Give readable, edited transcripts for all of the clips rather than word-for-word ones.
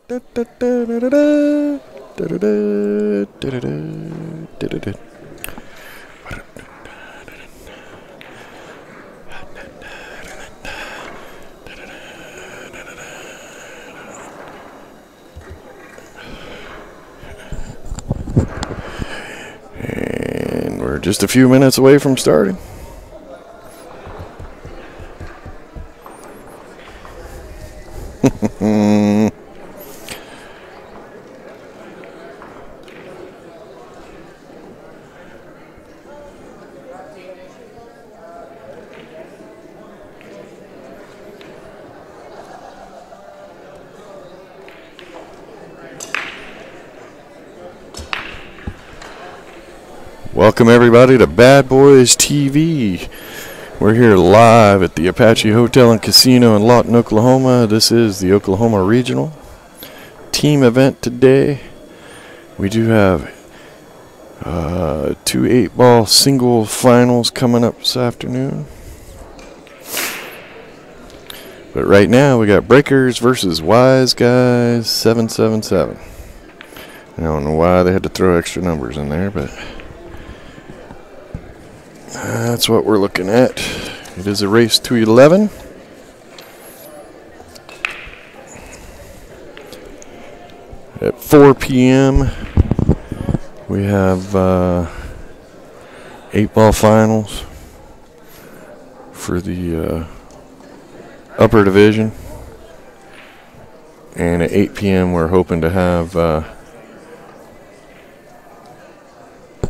And we're just a few minutes away from starting. Welcome everybody to BadBoys TV. We're here live at the Apache Hotel and Casino in Lawton, Oklahoma. This is the Oklahoma Regional team event today. We do have 2 8-ball single finals coming up this afternoon. But right now we got Breakers versus Weis guys 777. I don't know why they had to throw extra numbers in there, but that's what we're looking at. It is a race to 11. At 4 p.m. we have 8-ball finals for the upper division. And at 8 p.m. we're hoping to have the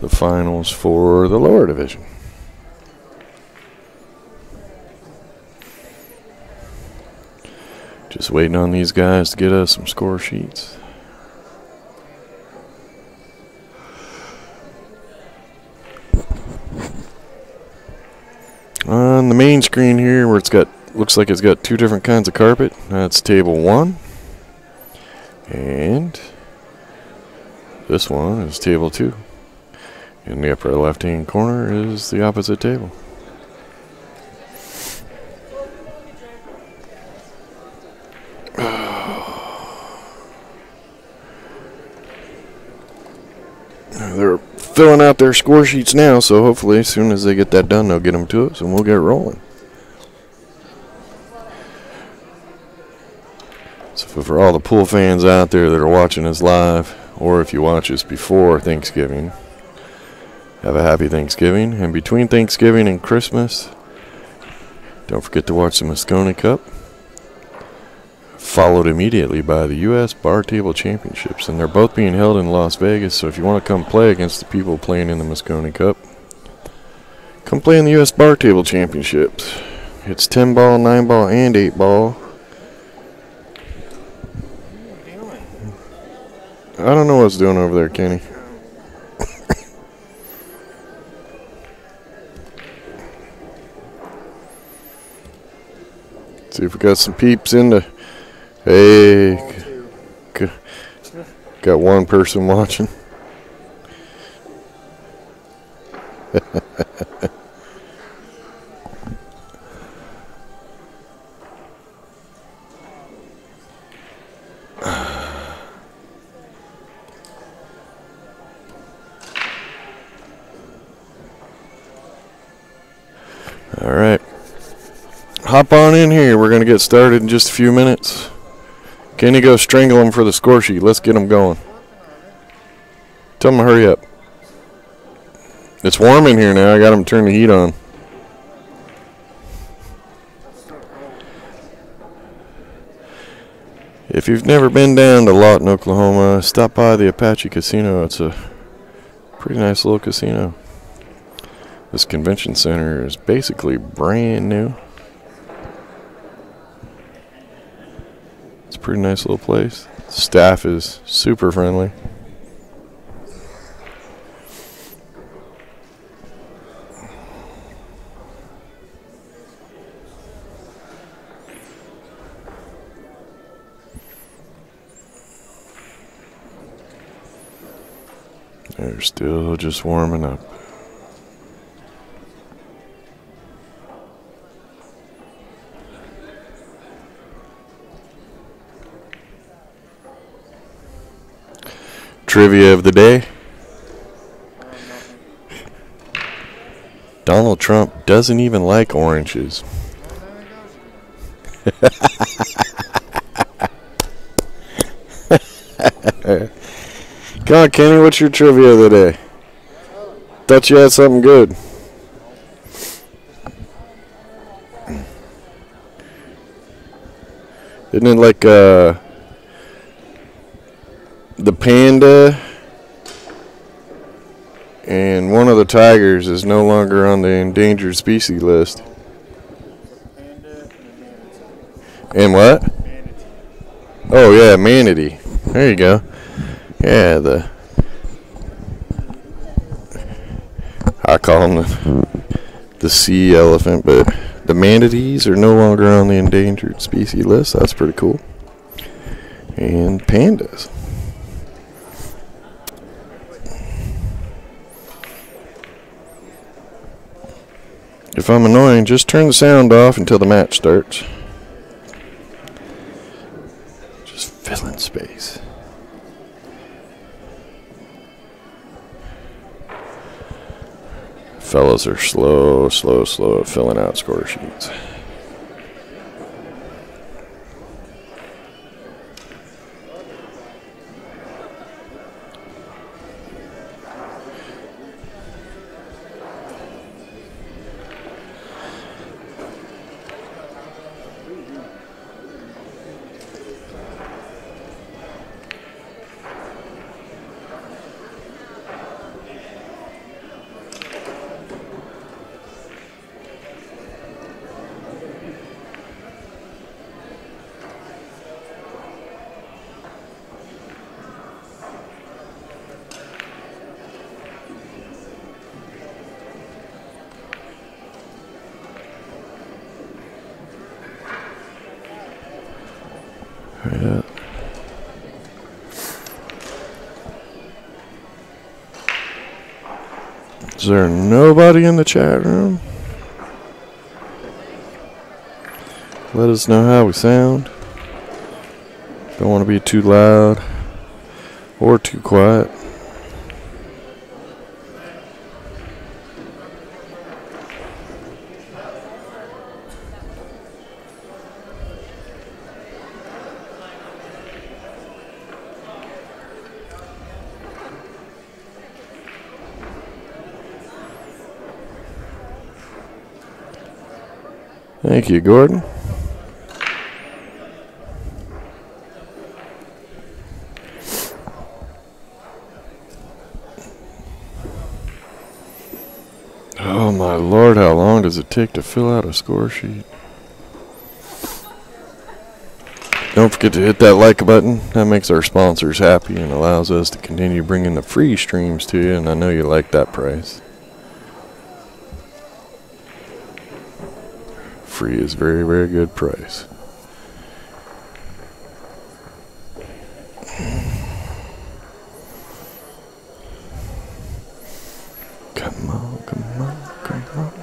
finals for the lower division. Just waiting on these guys to get us some score sheets. On the main screen here, where looks like it's got 2 different kinds of carpet. That's table 1, and this one is table 2. In the upper left-hand corner is the opposite table. They're filling out their score sheets now, so hopefully as soon as they get that done, they'll get them to us and we'll get rolling. So for all the pool fans out there that are watching us live, or if you watch us before Thanksgiving, have a happy Thanksgiving. And between Thanksgiving and Christmas, don't forget to watch the Moscone Cup, followed immediately by the U.S. Bar Table Championships. And they're both being held in Las Vegas, so if you want to come play against the people playing in the Moscone Cup, come play in the U.S. Bar Table Championships. It's 10-ball, 9-ball, and 8-ball. I don't know what it's doing over there, Kenny. See if we got some peeps in the... Hey, got one person watching. All right. Hop on in here. We're going to get started in just a few minutes. Kenny, go strangle them for the score sheet. Let's get them going. Tell them to hurry up. It's warm in here now. I got them to turn the heat on. If you've never been down to Lawton, Oklahoma, stop by the Apache Casino. It's a pretty nice little casino. This convention center is basically brand new. It's a pretty nice little place. The staff is super friendly. They're still just warming up. Trivia of the day. Donald Trump doesn't even like oranges. Come on, Kenny, what's your trivia of the day? Thought you had something good. Isn't it like the panda and one of the tigers is no longer on the endangered species list? And what? Oh yeah, manatee. There you go. Yeah, I call them the sea elephant, but the manatees are no longer on the endangered species list. That's pretty cool. And pandas. If I'm annoying, just turn the sound off until the match starts. Just filling space. Fellas are slow at filling out score sheets. Yeah. Is there nobody in the chat room? Let us know how we sound. Don't want to be too loud or too quiet. Thank you, Gordon. Oh my Lord, how long does it take to fill out a score sheet? Don't forget to hit that like button. That makes our sponsors happy and allows us to continue bringing the free streams to you, and I know you like that price. Free is very, very good price. Come on, come on, come on.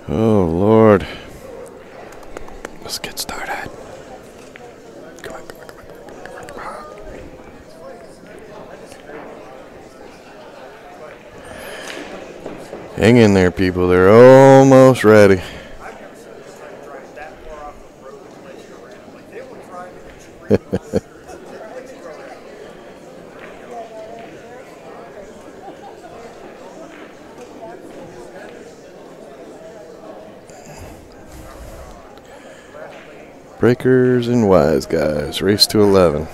Oh, Lord. Let's get started. Come on, come on, come on, come on. Hang in there, people. They're almost ready. Breakers and Wise guys. Race to 11.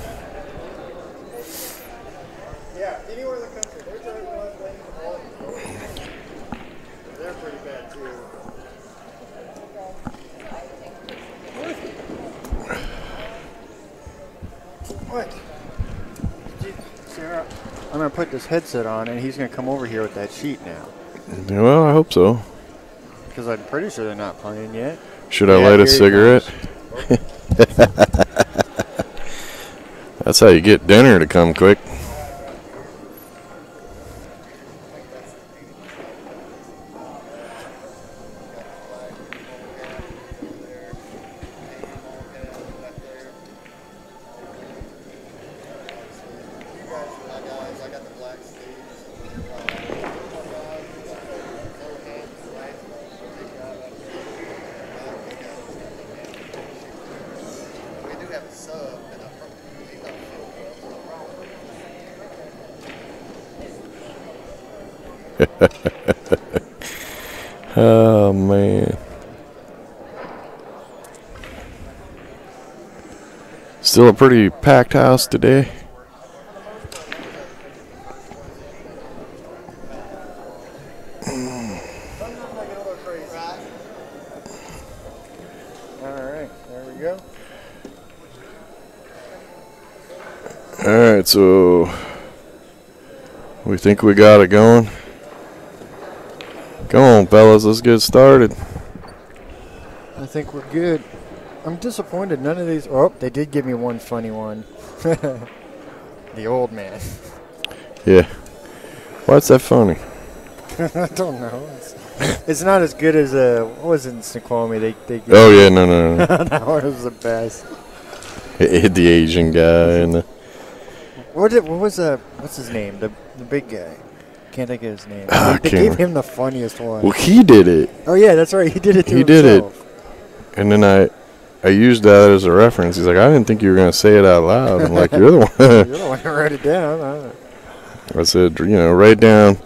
Yeah, anywhere in the country. They're driving left lane to volume. They're pretty bad too. What? Sarah, I'm going to put this headset on and he's going to come over here with that sheet now. Well, I hope so. Because I'm pretty sure they're not playing yet. Should I light a cigarette? That's how you get dinner to come quick. Oh, man. Still a pretty packed house today. Alright, there we go. Alright, so we think we got it going. Come on, fellas, let's get started. I think we're good. I'm disappointed none of these... Oh, they did give me one funny one. The old man. Yeah. Why's that funny? I don't know. It's not as good as... what was it in Snoqualmie? They Oh, yeah, no. That one was the best. It hit the Asian guy and the... What's his name? The big guy. Can't think of his name. They gave remember. him the funniest one. Well, he did it. Oh yeah, that's right. He did it to He himself. did it. And then I used that as a reference. He's like, I didn't think you were going to say it out loud. I'm like, you're the one. You're the one who wrote it down. I said, write down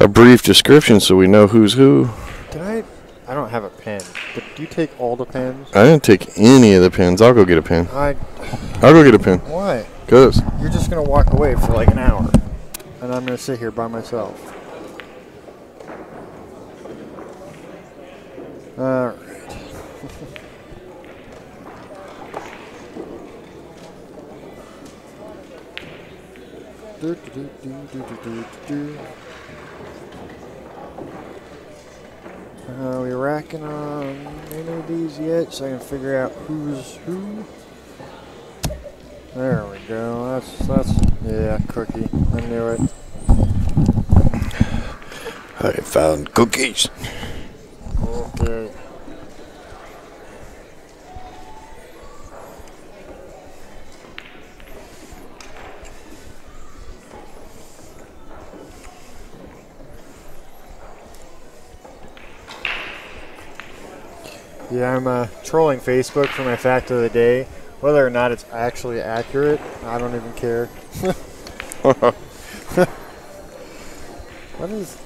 a brief description so we know who's who. I don't have a pen. But do you take all the pens? I didn't take any of the pens. I'll go get a pen. Why? I'll go get a pen. What? Because You're just going to walk away for like an hour. And I'm going to sit here by myself. Alright. Are we racking on any of these yet so I can figure out who's who? There we go. That's yeah, cookie. I knew it. I found cookies. Okay. Yeah, I'm trolling Facebook for my fact of the day. Whether or not it's actually accurate, I don't even care. What is...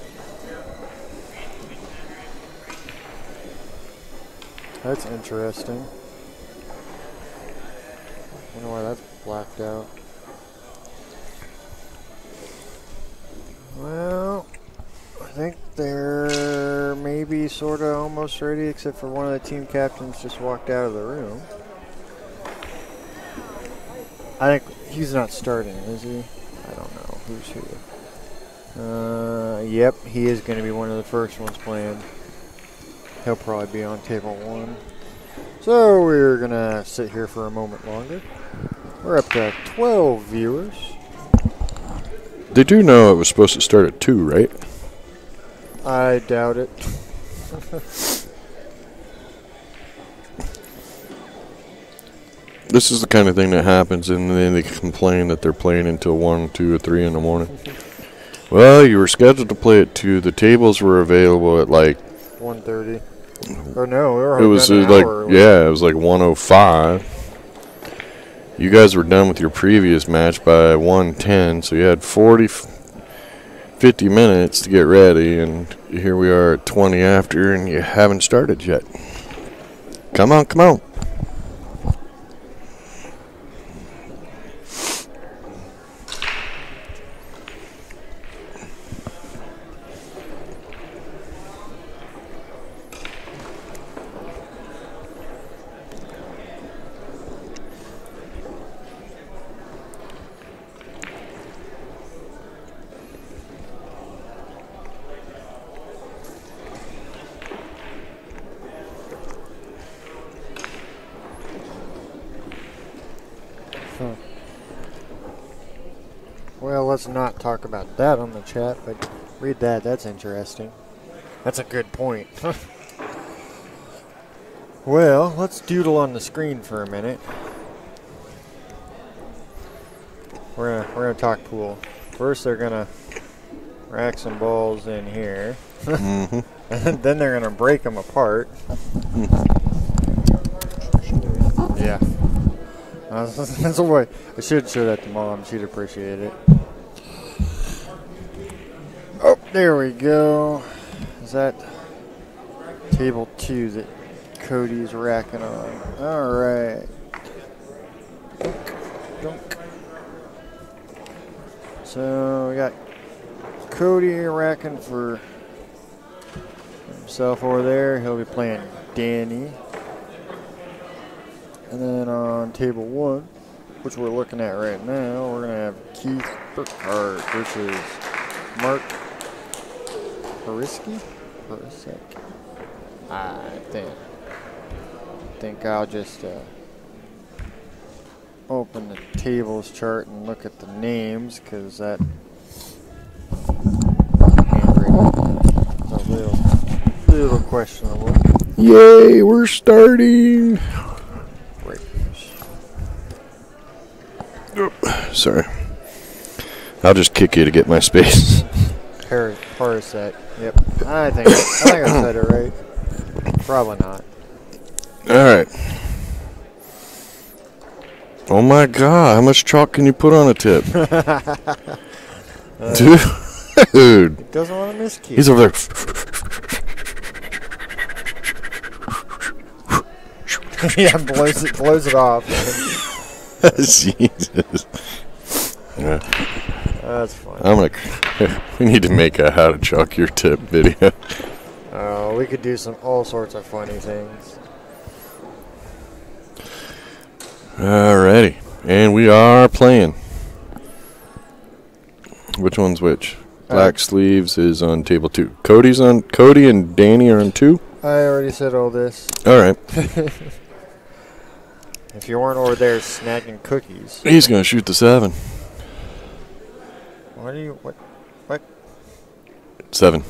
That's interesting. I wonder why that's blacked out. Well, I think they're maybe sort of almost ready, except for one of the team captains just walked out of the room. I think he's not starting, is he? I don't know. Who's who? Yep, he is going to be one of the first ones playing. He'll probably be on table 1. So we're going to sit here for a moment longer. We're up to 12 viewers. They do know it was supposed to start at 2, right? I doubt it. This is the kind of thing that happens, and then they complain that they're playing until 1, 2, or 3 in the morning. Well, you were scheduled to play at 2. The tables were available at like 1:30. Or no, we were it was an like hour. yeah, it was like 1:05. You guys were done with your previous match by 1:10, so you had 50 minutes to get ready, and here we are at 20 after, and you haven't started yet. Come on, come on. Well, let's not talk about that on the chat, but read that. That's interesting. That's a good point. Well, let's doodle on the screen for a minute. We're gonna talk pool. First, they're gonna rack some balls in here, Mm-hmm. and then they're gonna break them apart. Yeah. That's what I should show that to Mom. She'd appreciate it. Oh, there we go. Is that table 2 that Cody's racking on? All right. Dunk. So we got Cody racking for himself over there. He'll be playing Danny. And then on table 1, which we're looking at right now, we're going to have Keith Burkhart versus Mark Parisky. I think I'll just open the tables chart and look at the names, because that handwriting is a little questionable. Yay, we're starting. Sorry. I'll just kick you to get my space. Paraset. Yep. I think I said it right. Probably not. Alright. Oh my god, how much chalk can you put on a tip? Dude. He doesn't want to miss Keith. He's over there. Yeah, blows it off. Jesus. Yeah. That's fun. We need to make a how to chalk your tip video. We could do all sorts of funny things. Alrighty. And we are playing. Which one's which? Black Sleeves is on table 2. Cody and Danny are on 2? I already said all this. Alright. If you weren't over there snagging cookies. He's going to shoot the 7. What? 7.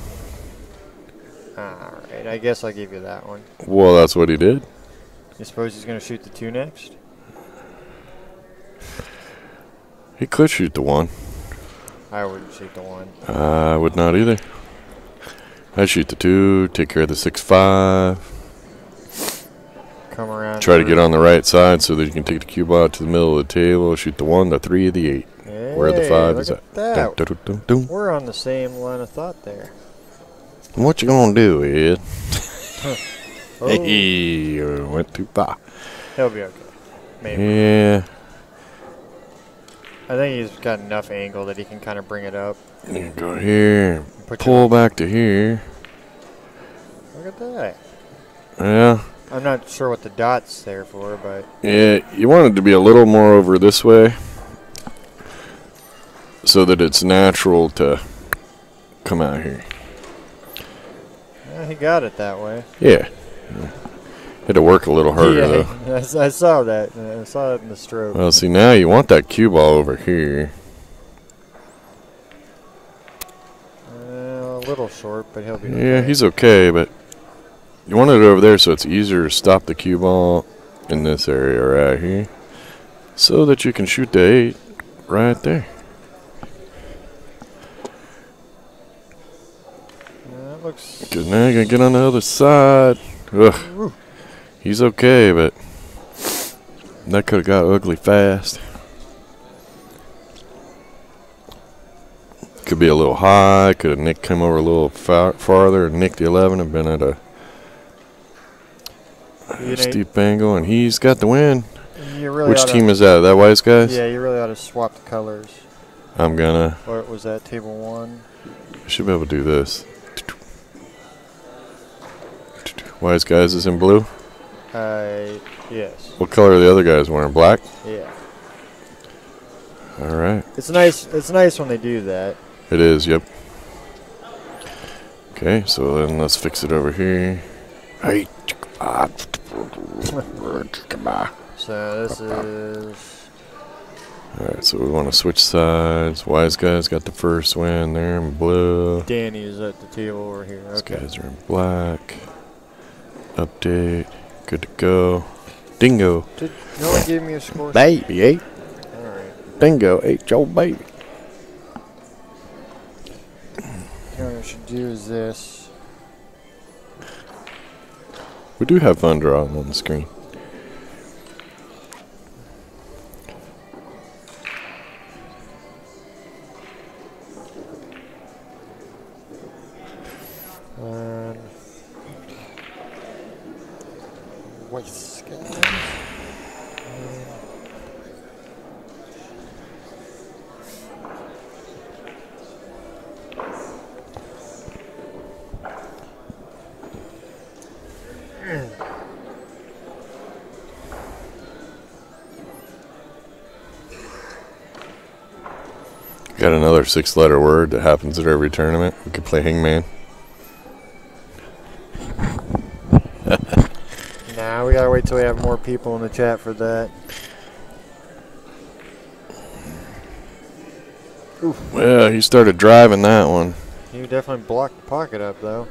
Alright, I guess I'll give you that one. Well, that's what he did. You suppose he's going to shoot the 2 next? He could shoot the 1. I wouldn't shoot the 1. I would not either. I'd shoot the 2, take care of the 6-5. Come around. Try to get on the right side so that you can take the cue ball out to the middle of the table, shoot the 1, the 3, the 8. Hey, where the 5 is at. That. Dun, dun, dun, dun. We're on the same line of thought there. What you gonna do, Ed? Oh. Hey, went too far. He'll be okay. Maybe. Yeah. I think he's got enough angle that he can kind of bring it up. You go here, pull back to here. Look at that. Yeah. I'm not sure what the dot's there for, but... Yeah, you want it to be a little more over this way so that it's natural to come out here. Yeah, he got it that way. Yeah. Had to work a little harder, though. I saw that. I saw it in the stroke. Well, see, now you want that cue ball over here. A little short, but he'll be okay. Yeah, he's okay, but you want it over there so it's easier to stop the cue ball in this area right here so that you can shoot the 8 right there. That looks... Because now you're going to get on the other side. Ugh. Ooh. He's okay, but that could have got ugly fast. Could be a little high. Could have Nick come over a little farther and nicked the 11 and been at a steep angle, and he's got the win. Really Which team is that? That Weis guys? Yeah, you really ought to swap the colors. I'm gonna. What was that, table 1? I should be able to do this. Weis guys is in blue? Yes. What color are the other guys wearing? Black? Yeah. All right. It's nice when they do that. It is, yep. Okay, so then let's fix it over here. Hey. So this is... Alright, so we want to switch sides. Wise guys got the first win there in blue. Danny is at the table over here. These Okay. guys are in black. Update. Good to go. Dingo. No one gave me a score. Baby, 8. Alright. Dingo, 8 your baby. What I should do is this. We do have fun drawing on the screen. Weis guys. Got another 6-letter word that happens at every tournament. We could play Hangman. Nah, we gotta wait till we have more people in the chat for that. Oof. Well, he started driving that one. You definitely blocked the pocket up, though.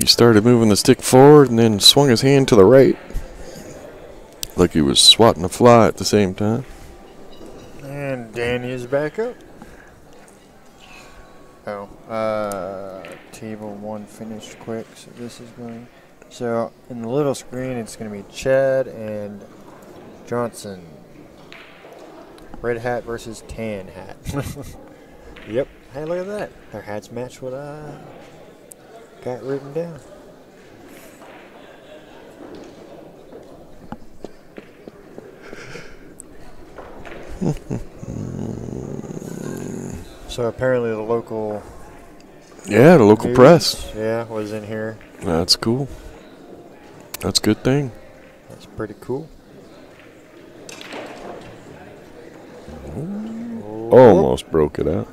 He started moving the stick forward and then swung his hand to the right. Like he was swatting a fly at the same time. And Danny is back up. Oh, table 1 finished quick, so this is going. So, in the little screen, it's going to be Chad and Johnson. Red hat versus tan hat. Yep. Hey, look at that. Their hats match what I got written down. So apparently the local... Yeah, the local news, press. Yeah, was in here. That's cool. That's a good thing. That's pretty cool. Almost broke it out.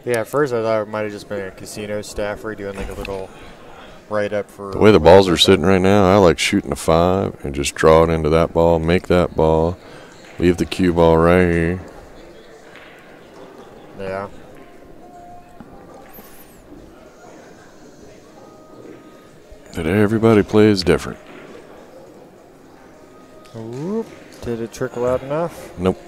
Yeah, at first I thought it might have just been a casino staffer doing like a little write-up for... The way the balls are sitting right now, I like shooting a 5 and just draw it into that ball, make that ball, leave the cue ball right here. Yeah. But everybody plays different. Whoop. Did it trickle out enough? Nope.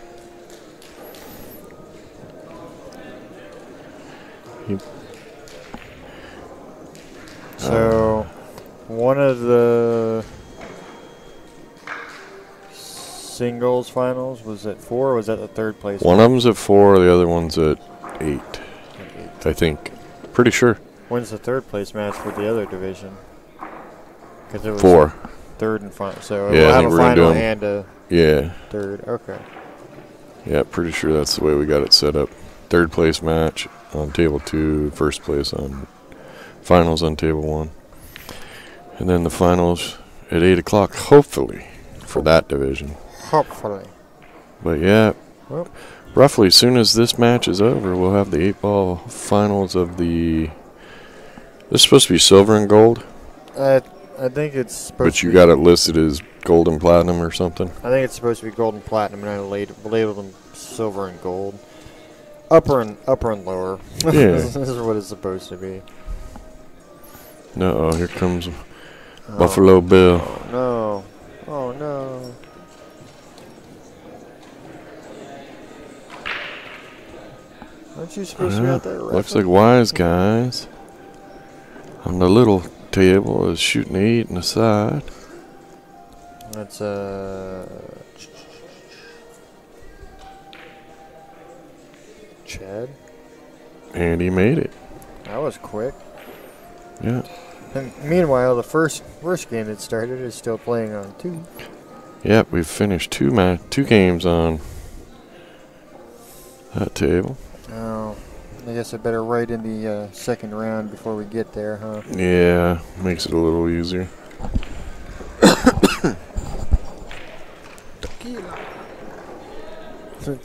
So, one of the singles finals was at 4, or was that the third place? One of them's at 4, the other one's at 8, I think. Pretty sure. When's the third place match for the other division? Because it was 4. third and final. So Yeah, we'll I have think a we're gonna do final 'em. and a Yeah. third. Okay. Yeah, pretty sure that's the way we got it set up. Third place match on table 2, first place on finals on table 1. And then the finals at 8 o'clock, hopefully, for that division. Hopefully. But yeah, Well, roughly as soon as this match is over, we'll have the 8-ball finals of the... This is supposed to be silver and gold, I think it's supposed but to you be, got it listed as gold and platinum or something. I think it's supposed to be gold and platinum, and I labeled them silver and gold. Upper and lower. Yeah. This is what it's supposed to be. No, here comes Buffalo Bill. Oh no. Oh no. Aren't you supposed to be out there? Looks like Wise guys on the little table is shooting 8 in the side. That's Chad. And he made it. That was quick. Yeah. And meanwhile, the first game that started is still playing on 2. Yep, we've finished 2 games on that table. Oh, I guess I better write in the second round before we get there, huh? Yeah, makes it a little easier.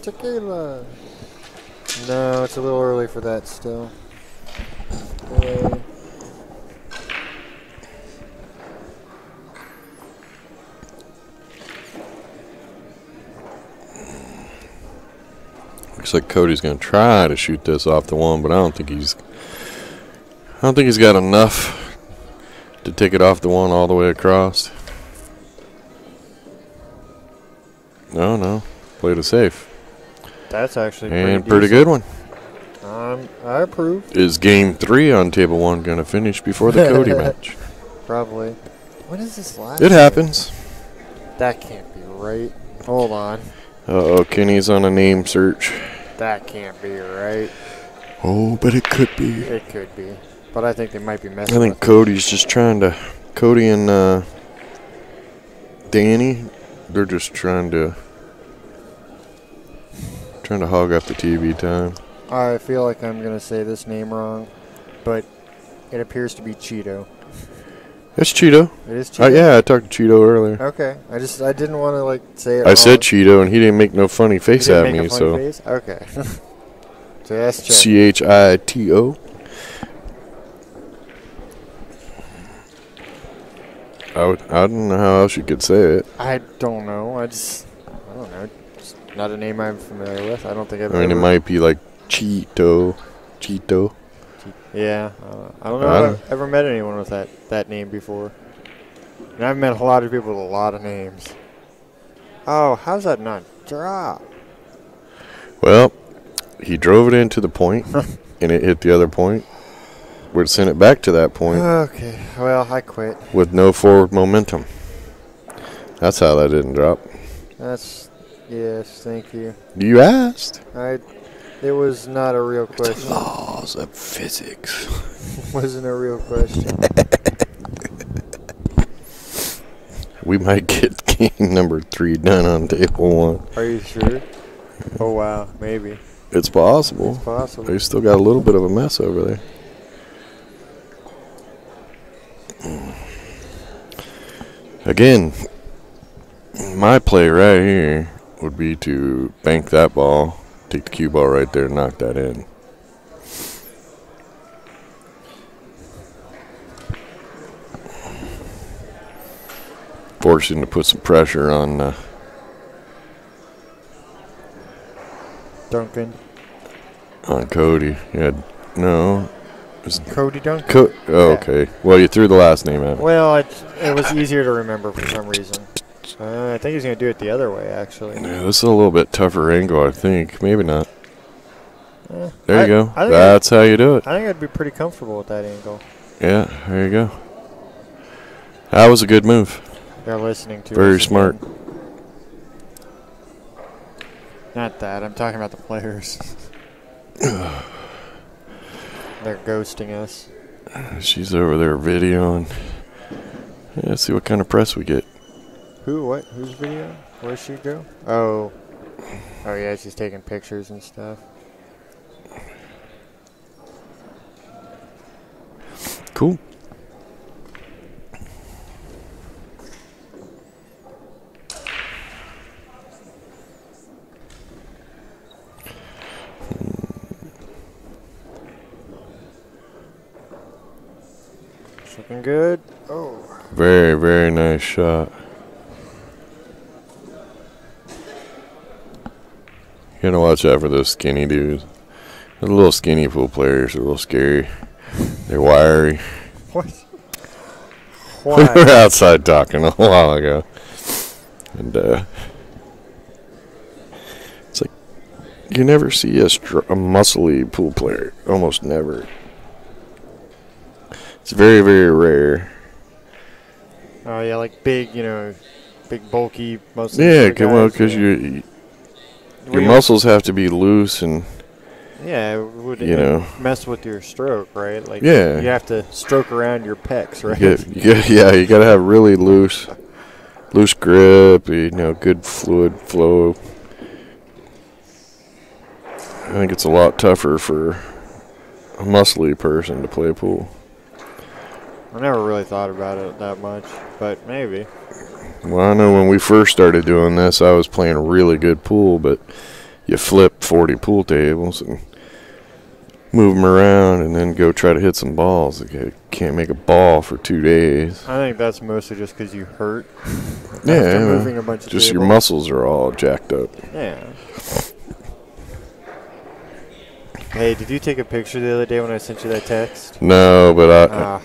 Tequila. No, it's a little early for that still. Okay. Looks like Cody's gonna try to shoot this off the one, but I don't think he's got enough to take it off the one all the way across. No, played it safe. That's actually pretty good one. I approve. Is game 3 on table 1 gonna finish before the Cody match? Probably. When is this last? It happens. That can't be right. Hold on. Uh-oh, Kenny's on a name search. That can't be right. Oh, but it could be. It could be. But I think they might be messing I think with Cody's just trying to... Cody and Danny, they're just trying to hog up the TV time. I feel like I'm going to say this name wrong, but it appears to be Cheeto. It's Cheeto. It is Cheeto? Yeah, I talked to Cheeto earlier. Okay. I didn't want to, say it I wrong. said Cheeto, and he didn't make no funny face at me, so... Face? Okay. So that's check. Chito. I don't know how else you could say it. I don't know. I don't know. It's not a name I'm familiar with. I don't think I've I mean, it might be like Cheeto. Yeah. I don't know if I've ever met anyone with that name before. And I've met a lot of people with a lot of names. Oh, how's that not drop? Well, he drove it into the point, and it hit the other point. Would send it back to that point. Okay. Well, I quit. With no forward momentum. That's how that didn't drop. Yes, thank you. You asked. It was not a real question. The laws of physics. Wasn't a real question. We might get game number 3 done on table 1. Are you sure? Oh, wow. Maybe. It's possible. It's possible. They still got a little bit of a mess over there. Again, my play right here would be to bank that ball, take the cue ball right there, and knock that in. Forcing to put some pressure on Duncan. On Cody. Yeah, no. Cody Duncan? Okay. Well, you threw the last name out. Well, it was easier to remember for some reason. I think he's going to do it the other way, actually. Yeah, this is a little bit tougher angle, I think. Maybe not. There you go. I That's how you do it. I think I'd be pretty comfortable with that angle. Yeah, there you go. That was a good move. They're listening to Very us smart. again. Not that. I'm talking about the players. They're ghosting us. She's over there videoing. Yeah, let's see what kind of press we get. Who? What? Whose video? Where's she go? Oh. Oh, yeah, she's taking pictures and stuff. Cool. It's looking good. Oh. Very, very nice shot. You gotta watch out for those skinny dudes. The little skinny pool players are a little scary. They're wiry. What? We Why? were outside talking a while ago. And, it's like, you never see a muscly pool player. Almost never. It's very, very rare. Oh, yeah, like big, big, bulky, mostly. Yeah, well, because your muscles have to be loose and... Yeah, it would mess with your stroke, right? Like, yeah. You have to stroke around your pecs, right? You got to have really loose grip, good fluid flow. I think it's a lot tougher for a muscly person to play pool. I never really thought about it that much, but maybe. Well, I know when we first started doing this, I was playing really good pool, but you flip 40 pool tables and move them around and then go try to hit some balls. You can't make a ball for 2 days. I think that's mostly just because you hurt. Yeah, after moving a bunch of just tables. your muscles are all jacked up. Yeah. Hey, did you take a picture the other day when I sent you that text? No, but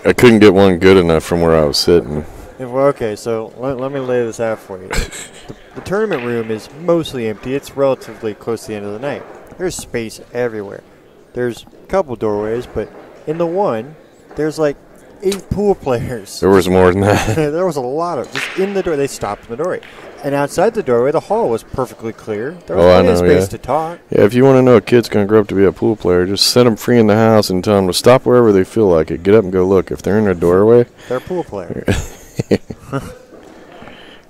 I couldn't get one good enough from where I was sitting. Well, okay, so let me lay this out for you. The tournament room is mostly empty. It's relatively close to the end of the night. There's space everywhere. There's a couple doorways, but in the one, there's like 8 pool players. There was more than that. There was a lot of just in the door. They stopped in the doorway. And outside the doorway, the hall was perfectly clear. There was plenty of space to talk. Yeah, if you want to know a kid's going to grow up to be a pool player, just set them free in the house and tell them to stop wherever they feel like it. Get up and go look. If they're in a doorway, they're a pool player. All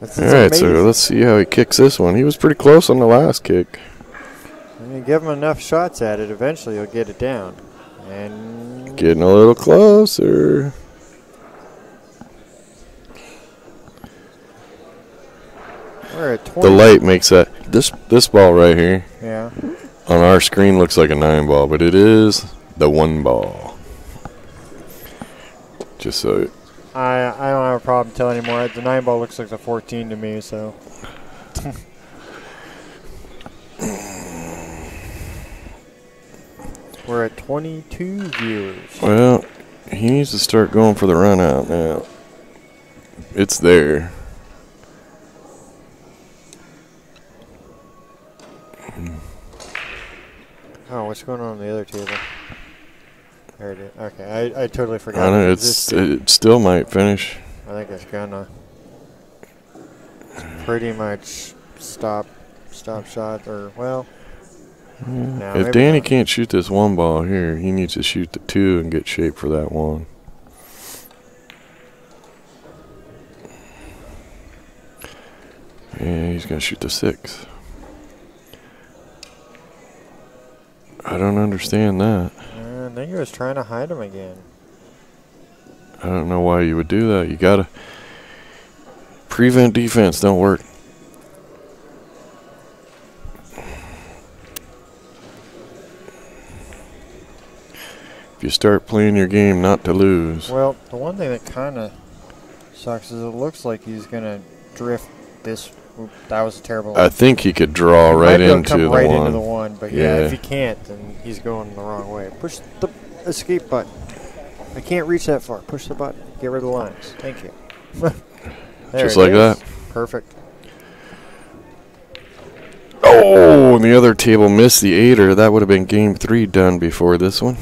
right, so let's see how he kicks this one. He was pretty close on the last kick. When you give him enough shots at it, eventually you'll get it down. And getting a little closer. We're at 20. The light makes that this ball right here. Yeah. On our screen looks like a 9 ball, but it is the 1 ball. Just so. I don't have a problem telling anymore. The 9 ball looks like the 14 to me, so. We're at 22 viewers. Well, he needs to start going for the run out now. It's there. Oh, what's going on the other table? There it is. Okay, I totally forgot. I know, it still might finish. I think it's gonna. It's pretty much stop shot, or, well. No, if Danny can't shoot this 1 ball here, he needs to shoot the 2 and get shape for that 1. And he's going to shoot the 6. I don't understand that. I think he was trying to hide him again. I don't know why you would do that. You got to prevent defense. Don't work. If you start playing your game not to lose. Well, the one thing that kind of sucks is it looks like he's going to drift this. That was a terrible one. I think he could draw right into the 1. Into the 1, but yeah, if he can't, then he's going the wrong way. Push the escape button. I can't reach that far. Push the button. Get rid of the lines. Thank you. Just like that. Perfect. Oh, and the other table missed the 8er. That would have been game 3 done before this one.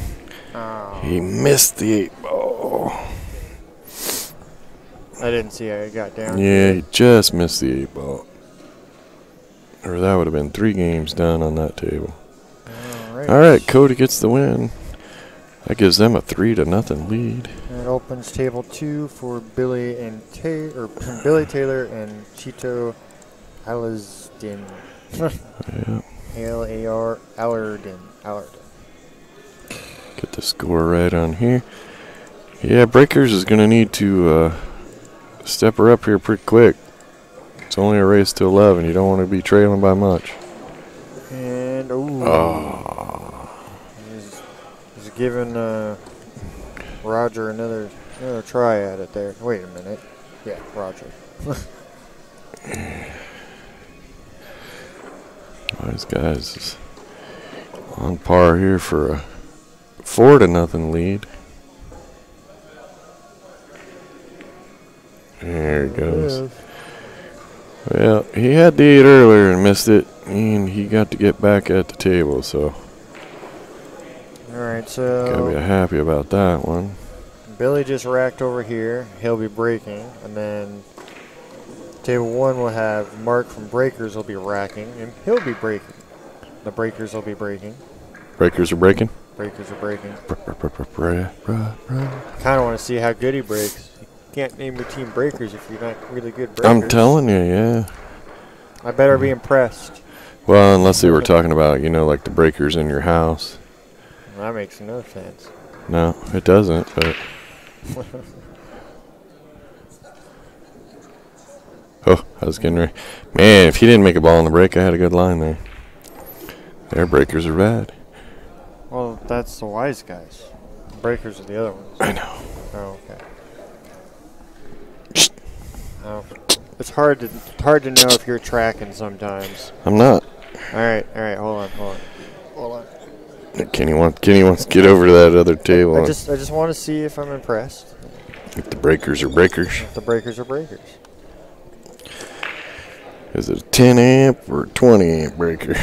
Oh. He missed the 8 ball. I didn't see how he got down. Yeah, he just missed the 8 ball. Or that would have been 3 games done on that table. All right, Cody gets the win. That gives them a 3-0 lead. And it opens table 2 for Billy Billy Taylor and Chito Alazdin. Yeah. Allerden. Get the score right on here. Yeah, Breakers is going to need to step her up here pretty quick. It's only a race to 11. You don't want to be trailing by much. And, he's giving Roger another try at it there. Wait a minute. Yeah, Roger. These guys is on par here for a 4-0 lead. There he goes. Well, he had the 8 earlier and missed it, and he got to get back at the table, so. Alright, so. Gotta be happy about that one. Billy just racked over here. He'll be breaking, and then table 1 will have Mark from Breakers will be racking, and he'll be breaking. The Breakers will be breaking. Breakers are breaking? Breakers are breaking. Kind of want to see how good he breaks. You can't name your team Breakers if you're not really good breakers. I'm telling you, yeah. I better be impressed. Well, unless they were talking about, like the breakers in your house. That makes no sense. No, it doesn't, but. Oh, I was getting ready. Man, if he didn't make a ball on the break, I had a good line there. Their breakers are bad. Well, that's the Weis guys. Breakers are the other ones. I know. Oh, okay. Oh, it's hard to know if you're tracking sometimes. I'm not. All right, hold on. Kenny wants to get over to that other table. I just want to see if I'm impressed. If the breakers are breakers. If the breakers are breakers. Is it a 10 amp or 20 amp breaker?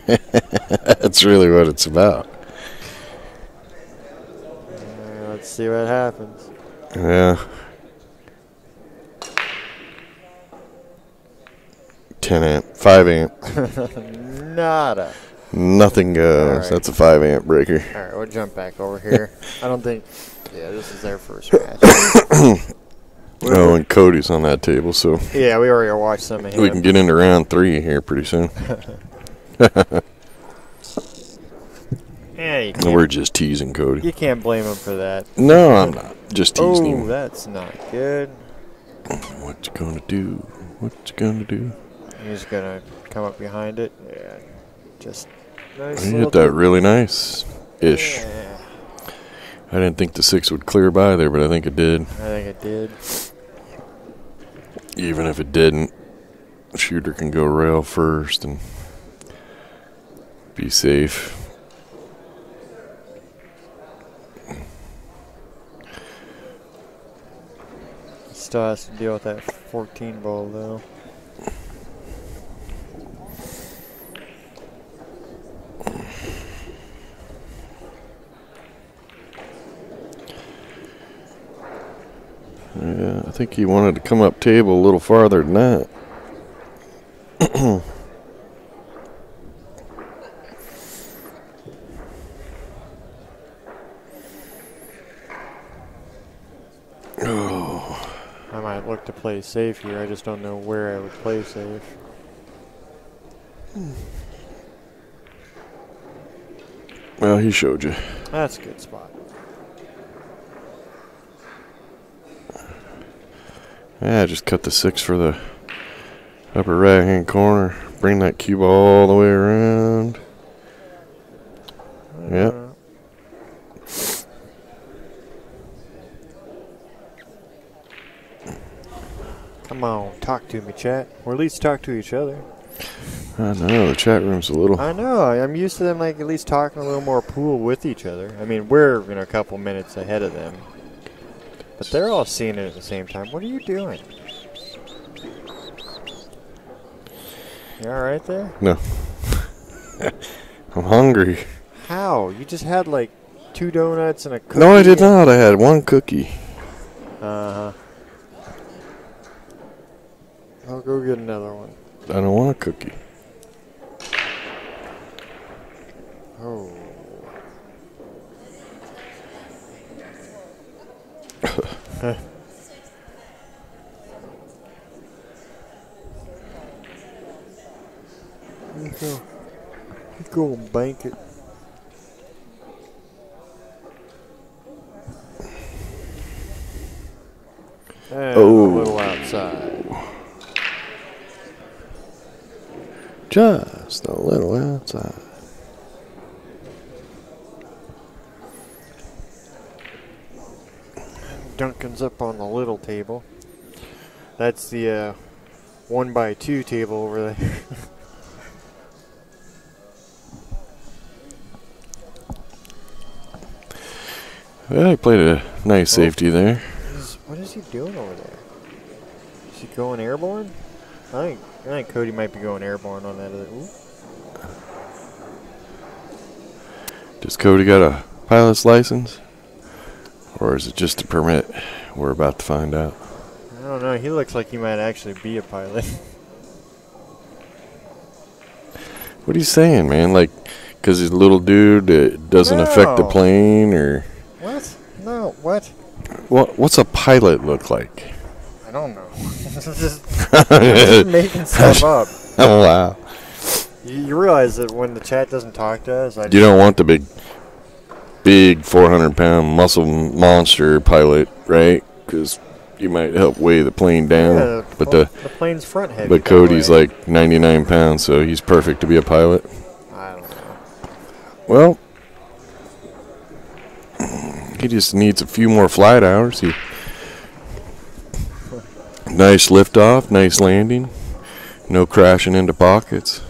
That's really what it's about. Let's see what happens. Yeah. 10 amp, 5 amp. Nada. Nothing goes. Right. That's a 5 amp breaker. All right, we'll jump back over here. I don't think. Yeah, this is their first match. Oh, and Cody's on that table, so Yeah, we already watched some of him. we can get into round 3 here pretty soon. Yeah, We're just teasing Cody. you can't blame him for that. No, I'm not. Just teasing Oh, him. that's not good. What you gonna do? What you gonna do? He's gonna come up behind it. Yeah, just nice. He little hit that dip. really nice-ish. Yeah, I didn't think the 6 would clear by there, but I think it did. I think it did. Even if it didn't, the shooter can go rail first and be safe. Still has to deal with that 14 ball though. Yeah, I think he wanted to come up table a little farther than that. I might look to play safe here. I just don't know where I would play safe. Well, he showed you. That's a good spot. Yeah, just cut the 6 for the upper right-hand corner. Bring that cue ball all the way around. Yep. Come on, talk to me, chat. Or at least talk to each other. I know, the chat room's a little... I know. I'm used to them like at least talking a little more pool with each other. I mean, we're a couple minutes ahead of them. But they're all seeing it at the same time. What are you doing? You all right there? No. I'm hungry. How? You just had like 2 donuts and a cookie. No, I did not. I had 1 cookie. Uh-huh. I'll go get another one. I don't want a cookie. Oh. Go and bank it. And a little outside. Just a little outside. Duncan's up on the little table. That's the 1x2 table over there. Well, he played a nice safety there. What is he doing over there? Is he going airborne? I think Cody might be going airborne on that. Ooh. Does Cody got a pilot's license? Or is it just a permit? We're about to find out. I don't know. He looks like he might actually be a pilot. What are you saying, man? Like, because he's a little dude, it doesn't affect the No. plane, or... What? No, what? What's a pilot look like? I don't know. just making stuff up. Oh, wow. You realize that when the chat doesn't talk to us, You don't want the big 400-pound muscle monster pilot, right? Because you might help weigh the plane down. Yeah, but the plane's front heavy. But Cody's like 99 pounds, so he's perfect to be a pilot. I don't know. Well, he just needs a few more flight hours. Nice liftoff, nice landing, no crashing into pockets.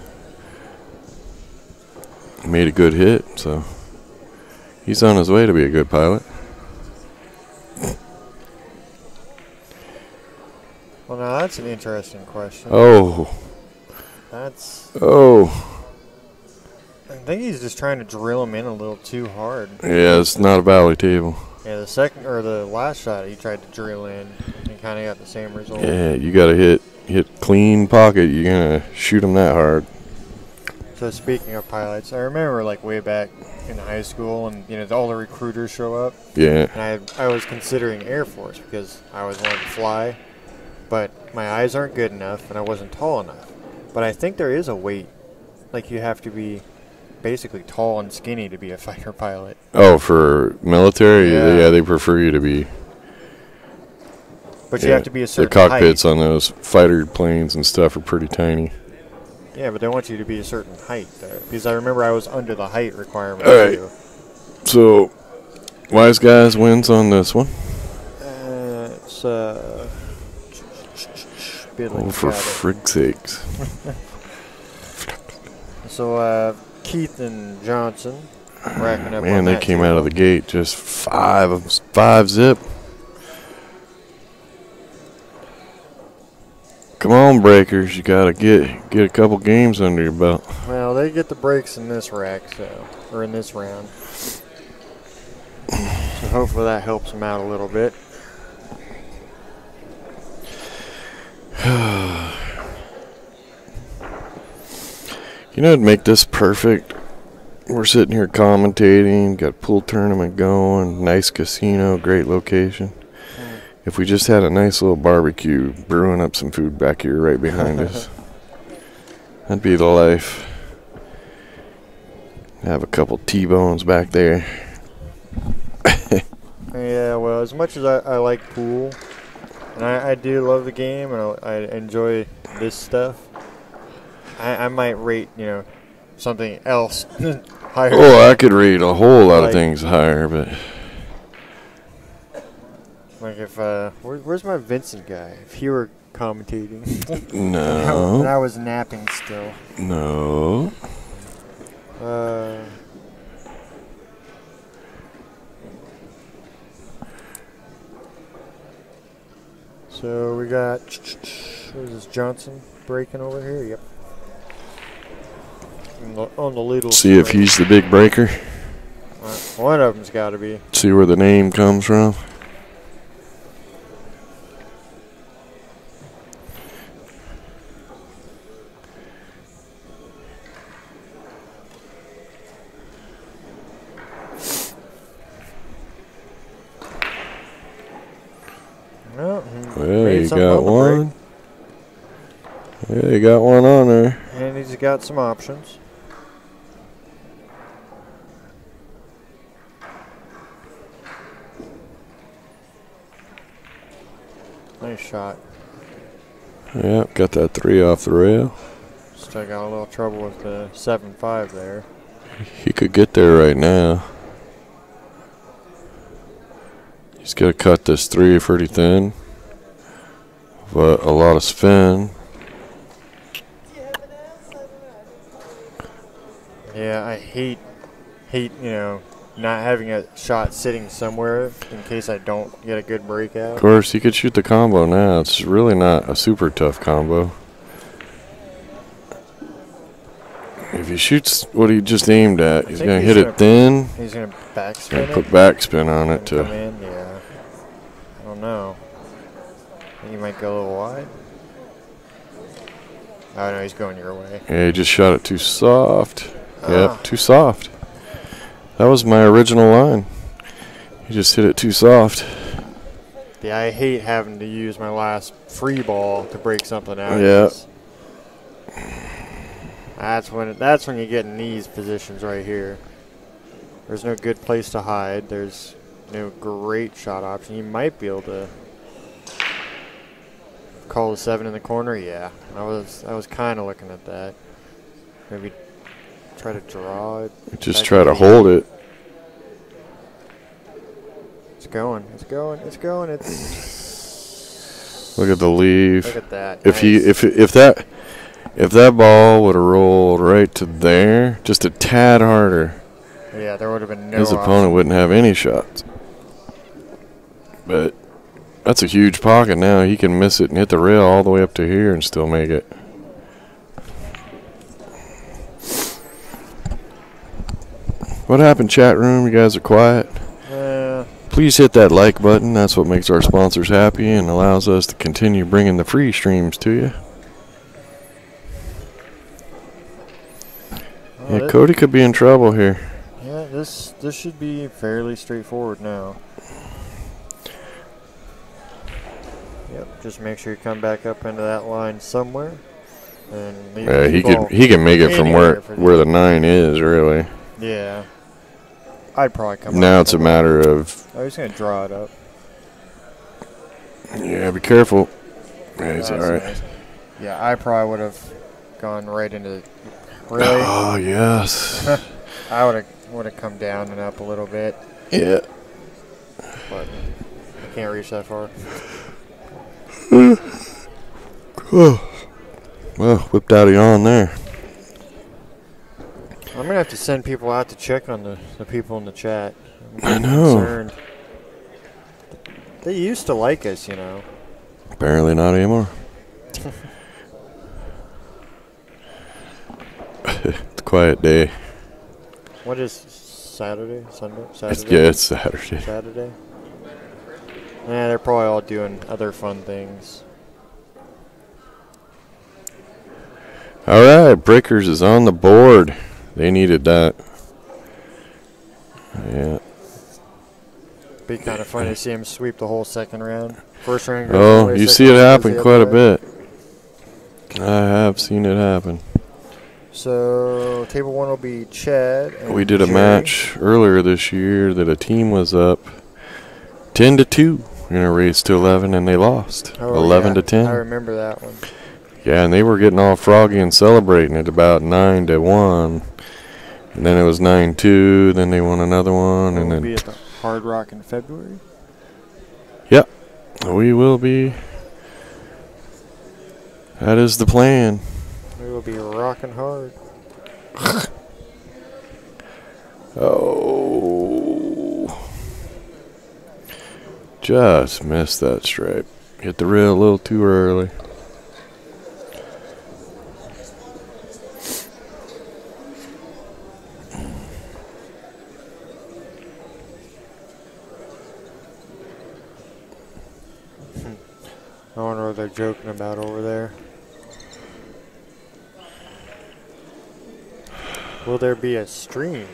made a good hit, so he's on his way to be a good pilot. Well, now that's an interesting question. Oh. I think he's just trying to drill him in a little too hard. Yeah, it's not a valley table. Yeah, the second or the last shot he tried to drill in and kind of got the same result. Yeah, you got to hit clean pocket. You're going to shoot him that hard. So speaking of pilots, I remember like way back in high school, and all the recruiters show up. Yeah. And I was considering Air Force because I always wanted to fly, but my eyes aren't good enough and I wasn't tall enough. But I think there is a weight, like you have to be basically tall and skinny to be a fighter pilot. Oh, for military, Yeah. they prefer you to be. But you have to be a certain The cockpits height. on those fighter planes and stuff are pretty tiny. Yeah, but they want you to be a certain height there. Because I remember I was under the height requirement All right. too. So, Wise Guys wins on this one. It's Oh, for frig's sakes. So Keith and Johnson racking up. Man, on they that came too. out of the gate just five zip. Come on, Breakers. You got to get a couple games under your belt. Well, they get the breaks in this rack, or in this round. So hopefully that helps them out a little bit. You know, it'd make this perfect. We're sitting here commentating, got pool tournament going, nice casino, great location. If we just had a nice little barbecue, brewing up some food back here right behind us, that'd be the life. Have a couple T-bones back there. Yeah, well, as much as I like pool, and I do love the game, and I enjoy this stuff, I might rate, something else higher. Oh, I could rate a whole lot of Like- things higher, but Like if, where's my Vincent guy? If he were commentating. And no, I was napping still. no. So we got, what is this, Johnson breaking over here? Yep. On the little. See if he's the big breaker. One of them's got to be. See where the name comes from. Well, Well, you got one. Yeah, you got one on there. And he's got some options. Nice shot. Yep, got that 3 off the rail. Still got a little trouble with the 7.5 there. He could get there right now. He's got to cut this 3 pretty thin, but a lot of spin. Yeah, I hate, not having a shot sitting somewhere in case I don't get a good breakout. Of course, he could shoot the combo now. It's really not a super tough combo. If he shoots what he just aimed at, he's going to hit it thin He's going to backspin and it. put backspin on it and to. come in, yeah. I don't know. I think he might go a little wide. Oh, no, he's going your way. Yeah, he just shot it too soft. Yep, Ah. too soft. That was my original line. He just hit it too soft. Yeah, I hate having to use my last free ball to break something out. Yeah. That's when you get in these positions right here. There's no good place to hide. There's no great shot option. You might be able to call the 7 in the corner. Yeah, I was kind of looking at that. Maybe try to draw it. Just try to hold it. It's going. It's going. It's going. It's. Look at the leave. Look at that. If Nice. If that ball would have rolled right to there, just a tad harder, Yeah, there would have been no his option. opponent wouldn't have any shots. But that's a huge pocket now. He can miss it and hit the rail all the way up to here and still make it. What happened, chat room? You guys are quiet. Please hit that like button. That's what makes our sponsors happy and allows us to continue bringing the free streams to you. Yeah, Cody could be in trouble here. Yeah, this should be fairly straightforward now. Yep, just make sure you come back up into that line somewhere. And leave Yeah, he can make it from where the 9 is, really. Yeah. I'd probably come now it's a matter of... I was going to draw it up. Yeah, be careful. Yeah, he's alright. Nice. Yeah, I probably would have gone right into... Really? Oh, yes. I would have come down and up a little bit. Yeah. But I can't reach that far. Well, whipped out a yawn there. I'm going to have to send people out to check on the people in the chat. I know. Concerned. They used to like us, you know. Apparently not anymore. It's a quiet day. What is Saturday? Sunday? Saturday? Yeah, it's Saturday. Saturday? Yeah, they're probably all doing other fun things. All right, Breakers is on the board. They needed that. Yeah. Be kind of funny to see him sweep the whole second round. First round goes Oh, away, you second see it round goes happen the quite a other way. bit. I have seen it happen. So, table 1 will be Chad. And We did a Jerry. match earlier this year that a team was up 10-2 in a race to 11, and they lost 11-10. I remember that one. Yeah, and they were getting all froggy and celebrating at about 9-1, and then it was 9-2. Then they won another one, and We'll then be at the Hard Rock in February. Yep, we will be. That is the plan. We will be rocking hard. Oh, just missed that stripe. Hit the rail a little too early. I wonder what they're joking about over there. Will there be a stream?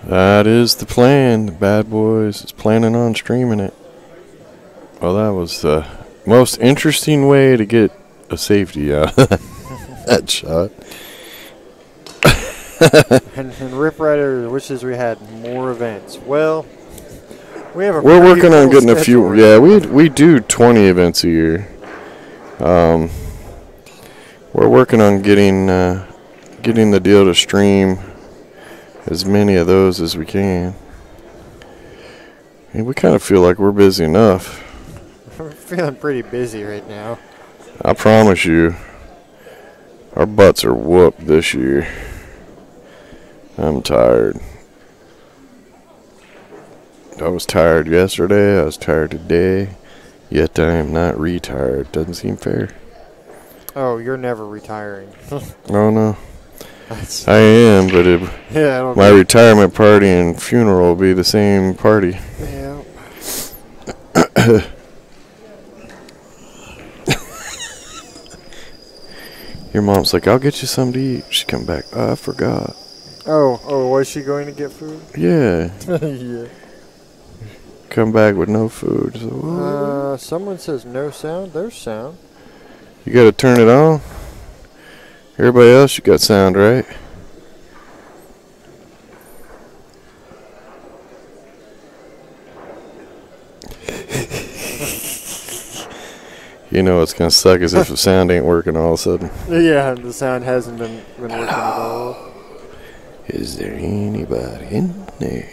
That is the plan. The BadBoys is planning on streaming it. Well, that was the most interesting way to get a safety out of that shot. And Rip Rider wishes we had more events. Well, we have a We're pretty working on full getting a few. schedule. Yeah, we do 20 events a year. We're working on getting the deal to stream as many of those as we can. And we kind of feel like we're busy enough. We're feeling pretty busy right now. I promise you, our butts are whooped this year. I'm tired. I was tired yesterday. I was tired today. Yet I am not retired. Doesn't seem fair. Oh, you're never retiring. Oh no. That's, I am, but yeah, my retirement party and funeral will be the same party. Yeah. Your mom's like, I'll get you something to eat. She come back. Oh, I forgot. Oh, was she going to get food? Yeah. Yeah. Come back with no food. So, what? Someone says no sound. There's sound. You got to turn it on. Everybody else, you got sound, right? You know it's going to suck as if the sound ain't working all of a sudden. Yeah, the sound hasn't been working at all. Is there anybody in there?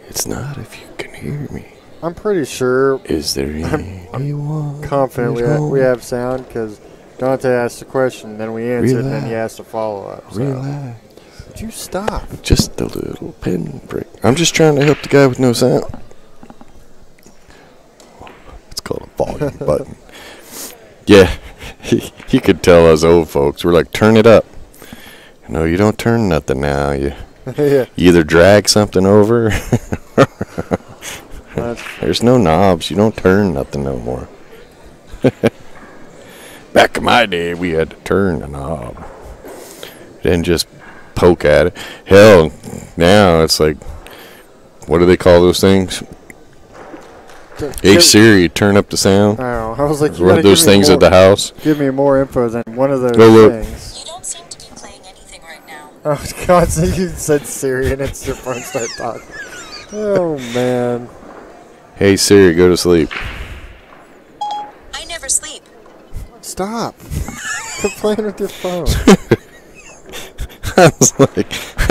It's not if you can hear me. I'm pretty sure. Is there anyone? Confident we have sound because Dante asked the question, then we answered, and then he Relax. asked a follow-up. So. Relax. Would you stop? Just a little pen break. I'm just trying to help the guy with no sound. It's called a volume button. Yeah, he could tell us old folks. We're like, turn it up. No, you don't turn nothing now. You Yeah. either drag something over. There's no knobs. You don't turn nothing no more. Back in my day, we had to turn the knob. Then just poke at it. Hell, now it's like, what do they call those things? Hey Siri, turn up the sound. I was like, you One gotta of those give me things more, at the house. Give me more info than one of those Go look. things. You don't seem to be playing anything right now. Oh God! So you said Siri, and it's your phone start talking. Oh man. Hey Siri, go to sleep. I never sleep. Stop. Quit playing with your phone. I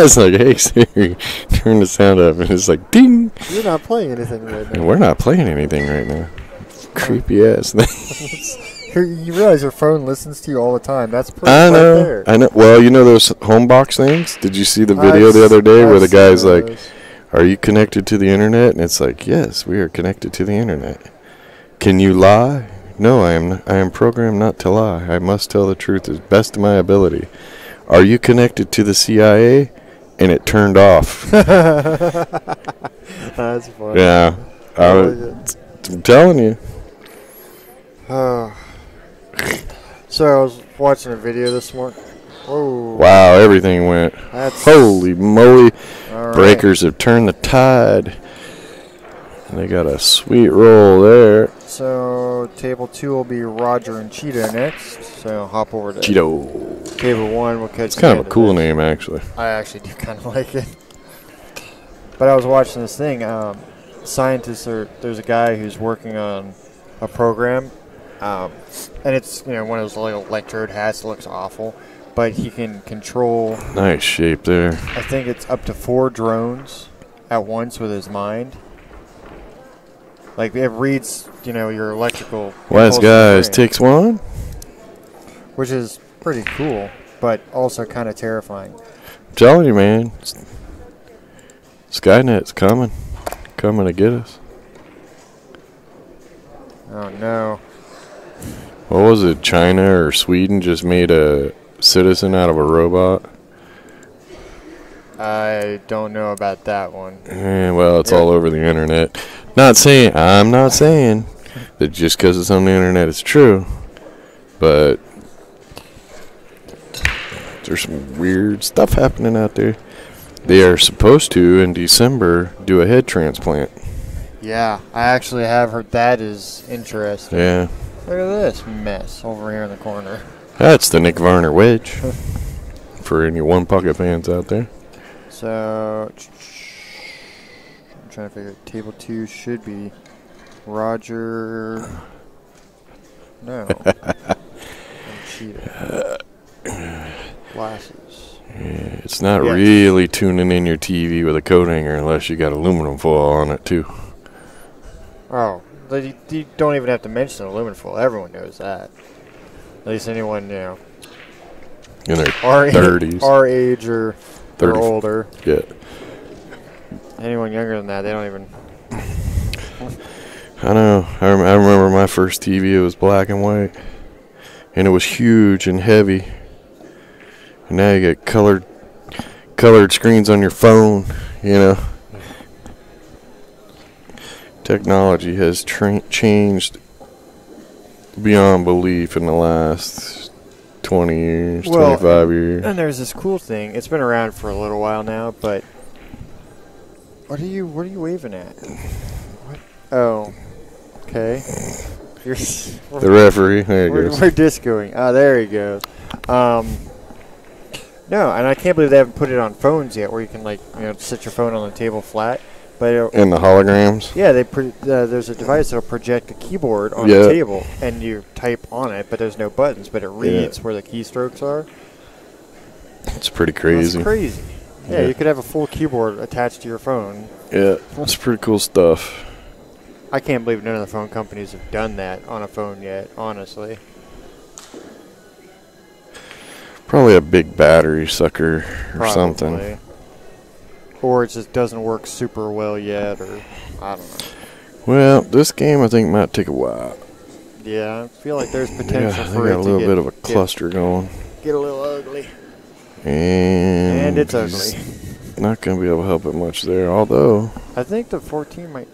was like, hey Siri, turn the sound up, and it's like, ding. You're not playing anything right And now. we're not playing anything right now. Creepy ass thing. You realize your phone listens to you all the time. That's pretty I right know. there. I know. Well, you know those home box things? Did you see the video the other day where the guy's like, are you connected to the internet? And it's like, yes, we are connected to the internet. Can you lie? No, I am programmed not to lie. I must tell the truth as best of my ability. Are you connected to the CIA? And it turned off. That's funny. Yeah. I'm telling you. So I was watching a video this morning. Whoa. Wow, everything went. That's Holy moly. all right. Breakers have turned the tide. And they got a sweet roll there. So table 2 will be Roger and Cheetah next. So hop over to Cheeto. table 1. We'll catch. It's kind of a cool name, actually. I actually do kind of like it. But I was watching this thing. There's a guy who's working on a program, and it's one of those little electrode hats that looks awful, but he can control. Nice shape there. I think it's up to 4 drones at once with his mind. Like it reads, your electrical. Wise impulses guys brain, takes one. which is pretty cool, but also kind of terrifying. I'm telling you, man. Skynet's coming to get us. Oh no. What was it? China or Sweden just made a citizen out of a robot? I don't know about that one. Well, it's all over the internet. I'm not saying that just because it's on the internet it's true, but there's some weird stuff happening out there. They are supposed to, in December, do a head transplant. Yeah, I actually have heard that is interesting. Yeah. Look at this mess over here in the corner. That's the Nick Varner wedge. For any One Pocket fans out there. So, I'm trying to figure it. Table 2 should be Roger. No. And Cheetah. Glasses. Yeah, it's not Yes. really tuning in your TV with a coat hanger unless you got aluminum foil on it, too. Oh, you don't even have to mention aluminum foil. Everyone knows that. At least anyone, In their our 30s. our age or 30. older. Yeah. Anyone younger than that, they don't even. I know. I remember my first TV. It was black and white, and it was huge and heavy. And now you got colored screens on your phone. Technology has changed beyond belief in the last 20 years, 25 years. And there's this cool thing. It's been around for a little while now, but what are you waving at? What? Oh, okay. The referee. There he goes. We're discoing. Ah, there he goes. No, and I can't believe they haven't put it on phones yet, where you can sit your phone on the table flat. But And the holograms. yeah, there's a device that'll project a keyboard on Yeah. the table, and you type on it, but there's no buttons, but it reads where the keystrokes are. It's pretty crazy. That's crazy. Yeah, Yeah. you could have a full keyboard attached to your phone. Yeah, it's pretty cool stuff. I can't believe none of the phone companies have done that on a phone yet, honestly. Probably a big battery sucker or Probably. something. Or it just doesn't work super well yet, or I don't know. Well, this game I think might take a while. Yeah, I feel like there's potential Yeah, for they it got a to little bit of a cluster going. get a little ugly. And it's he's ugly. not going to be able to help it much there, although I think the 14 might.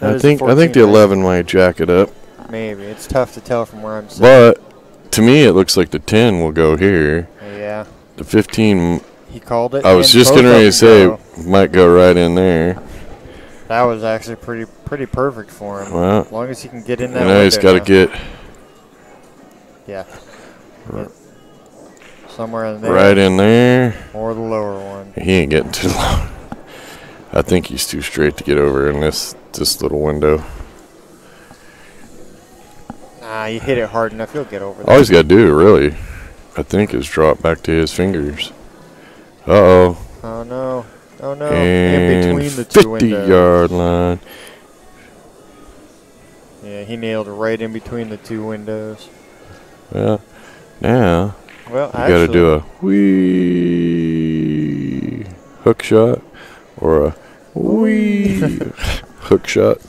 I think the 11 might jack it up. Maybe. It's tough to tell from where I'm sitting. But to me it looks like the 10 will go here. Yeah. The 15, He called it. I was just getting ready to say, might go right in there. That was actually pretty perfect for him. Well, as long as he can get in that and now he's got to get somewhere in there. Right in there. Or the lower one. He ain't getting too low. I think he's too straight to get over in this little window. Nah, you hit it hard enough, he'll get over there. All he's got to do, really, I think, is drop back to his fingers. Uh-oh. Oh, no. Oh, no. And in between the two 50-yard line. Yeah, he nailed it right in between the two windows. Well, now you got to do a wee hook shot or a wee hook shot.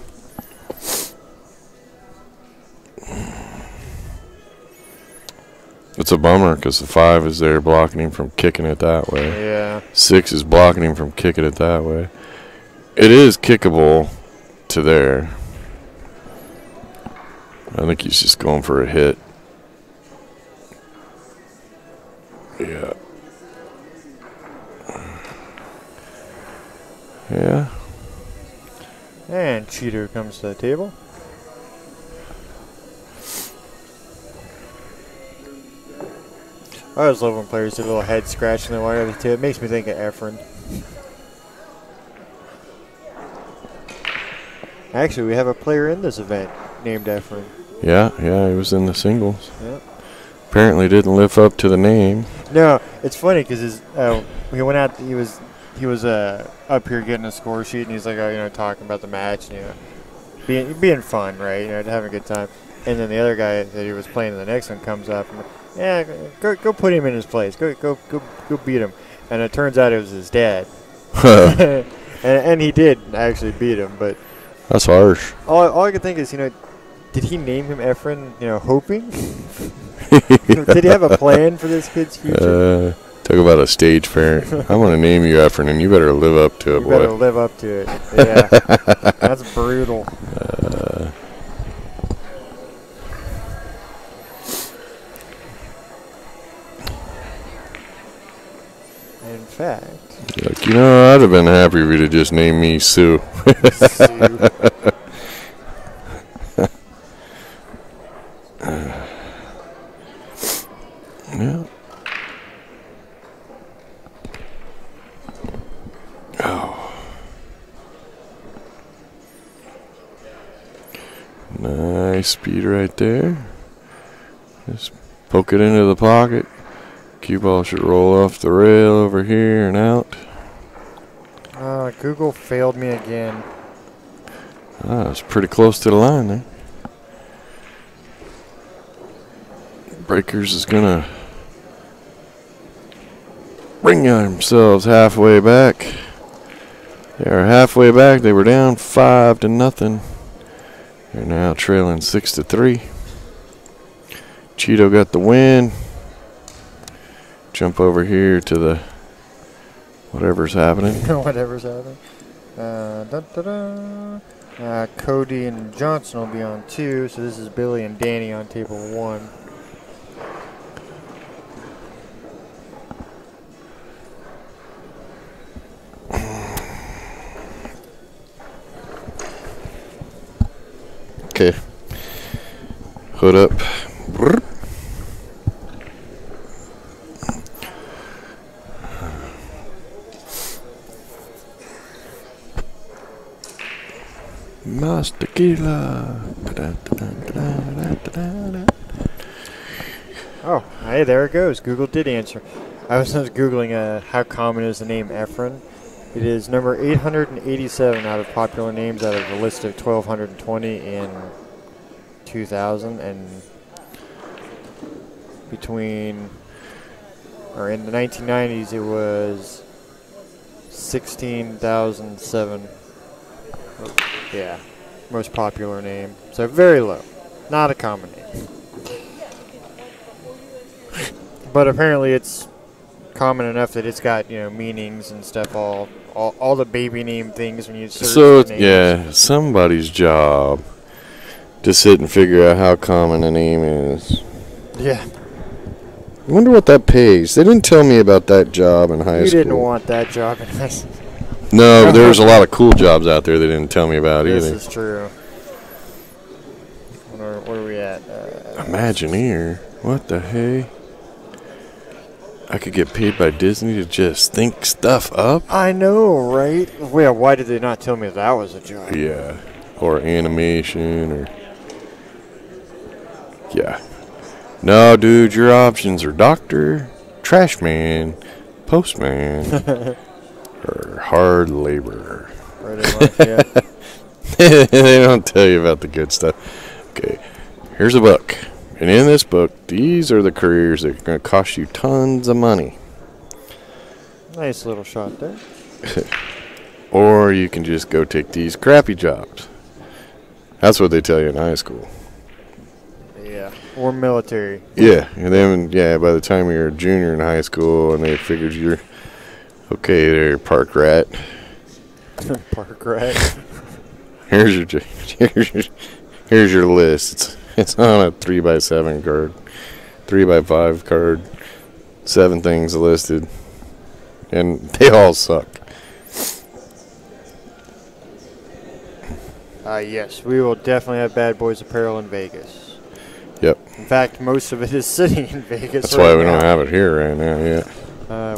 It's a bummer because the 5 is there blocking him from kicking it that way. Yeah. 6 is blocking him from kicking it that way. It is kickable to there. I think he's just going for a hit. Yeah. Yeah. And Cheeto comes to the table. I always love when players do a little head scratch in the wire too. It makes me think of Efren. Actually, we have a player in this event named Efren. Yeah, he was in the singles. Yep. Apparently didn't live up to the name. No, it's funny because he went out. He was up here getting a score sheet, and he's like, talking about the match, and being fun, right? Having a good time. And then the other guy that he was playing in the next one comes up, and go put him in his place. Go beat him. And it turns out it was his dad. and he did actually beat him, but that's harsh. All I could think is, did he name him Efren, hoping? Did he have a plan for this kid's future? Talk about a stage parent. I'm going to name you Efren, and you better live up to it, boy. You better live up to it. Yeah. That's brutal. In fact. Like, I'd have been happy if you'd have just named me Sue. Sue. Yeah. Oh. Nice speed right there. Just poke it into the pocket. Cue ball should roll off the rail over here and out. Google failed me again. It's pretty close to the line there. Breakers is gonna bring themselves halfway back. They are halfway back. They were down 5-0. They're now trailing 6-3. Cheeto got the win. Jump over here to the whatever's happening. Whatever's happening. Cody and Johnson will be on 2, so this is Billy and Danny on table 1. Okay. Hood up. Brrr. Mas tequila. Oh, hey, there it goes. Google did answer. I was Googling how common is the name Efren. It is number 887 out of popular names out of the list of 1,220 in 2000, and between or in the 1990s, it was 16,007. Yeah, most popular name. So very low. Not a common name. But apparently it's common enough that it's got, meanings and stuff, all the baby name things when you search So, the names. yeah, somebody's job to sit and figure out how common a name is. Yeah. I wonder what that pays. They didn't tell me about that job in high You school. didn't want that job in high school. No, but there was a lot of cool jobs out there they didn't tell me about This either. is true. What are we at? Imagineer? What the hey? I could get paid by Disney to just think stuff up? I know, right? Well, why did they not tell me that was a job? Yeah. Or animation or... Yeah. No, dude, your options are doctor, trash man, postman, or hard laborer. Pretty much, yeah. They don't tell you about the good stuff. Okay, here's a book. And in this book, these are the careers that are going to cost you tons of money. Nice little shot there. Or you can just go take these crappy jobs. That's what they tell you in high school. Yeah. Or military. Yeah, and then by the time you're a junior in high school, and they figured you're okay, there, park rat. Park rat. Here's your list. It's on a 3x7 card, 3x5 card, 7 things listed, and they all suck. Yes, we will definitely have Bad Boys apparel in Vegas. Yep. In fact, most of it is sitting in Vegas. That's why we don't have it here right now yet.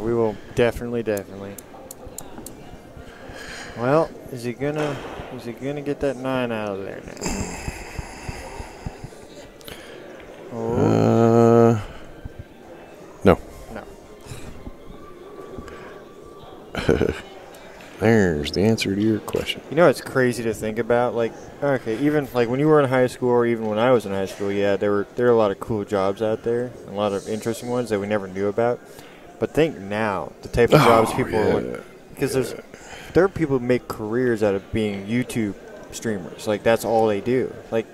We will definitely. Well, is he gonna get that 9 out of there now? Oh. No. No. There's the answer to your question. You know, it's crazy to think about. Like, okay, even like when you were in high school, or even when I was in high school, yeah, there were a lot of cool jobs out there, a lot of interesting ones that we never knew about. But think now, the type of jobs people are looking, because there are people who make careers out of being YouTube streamers. Like, that's all they do. Like,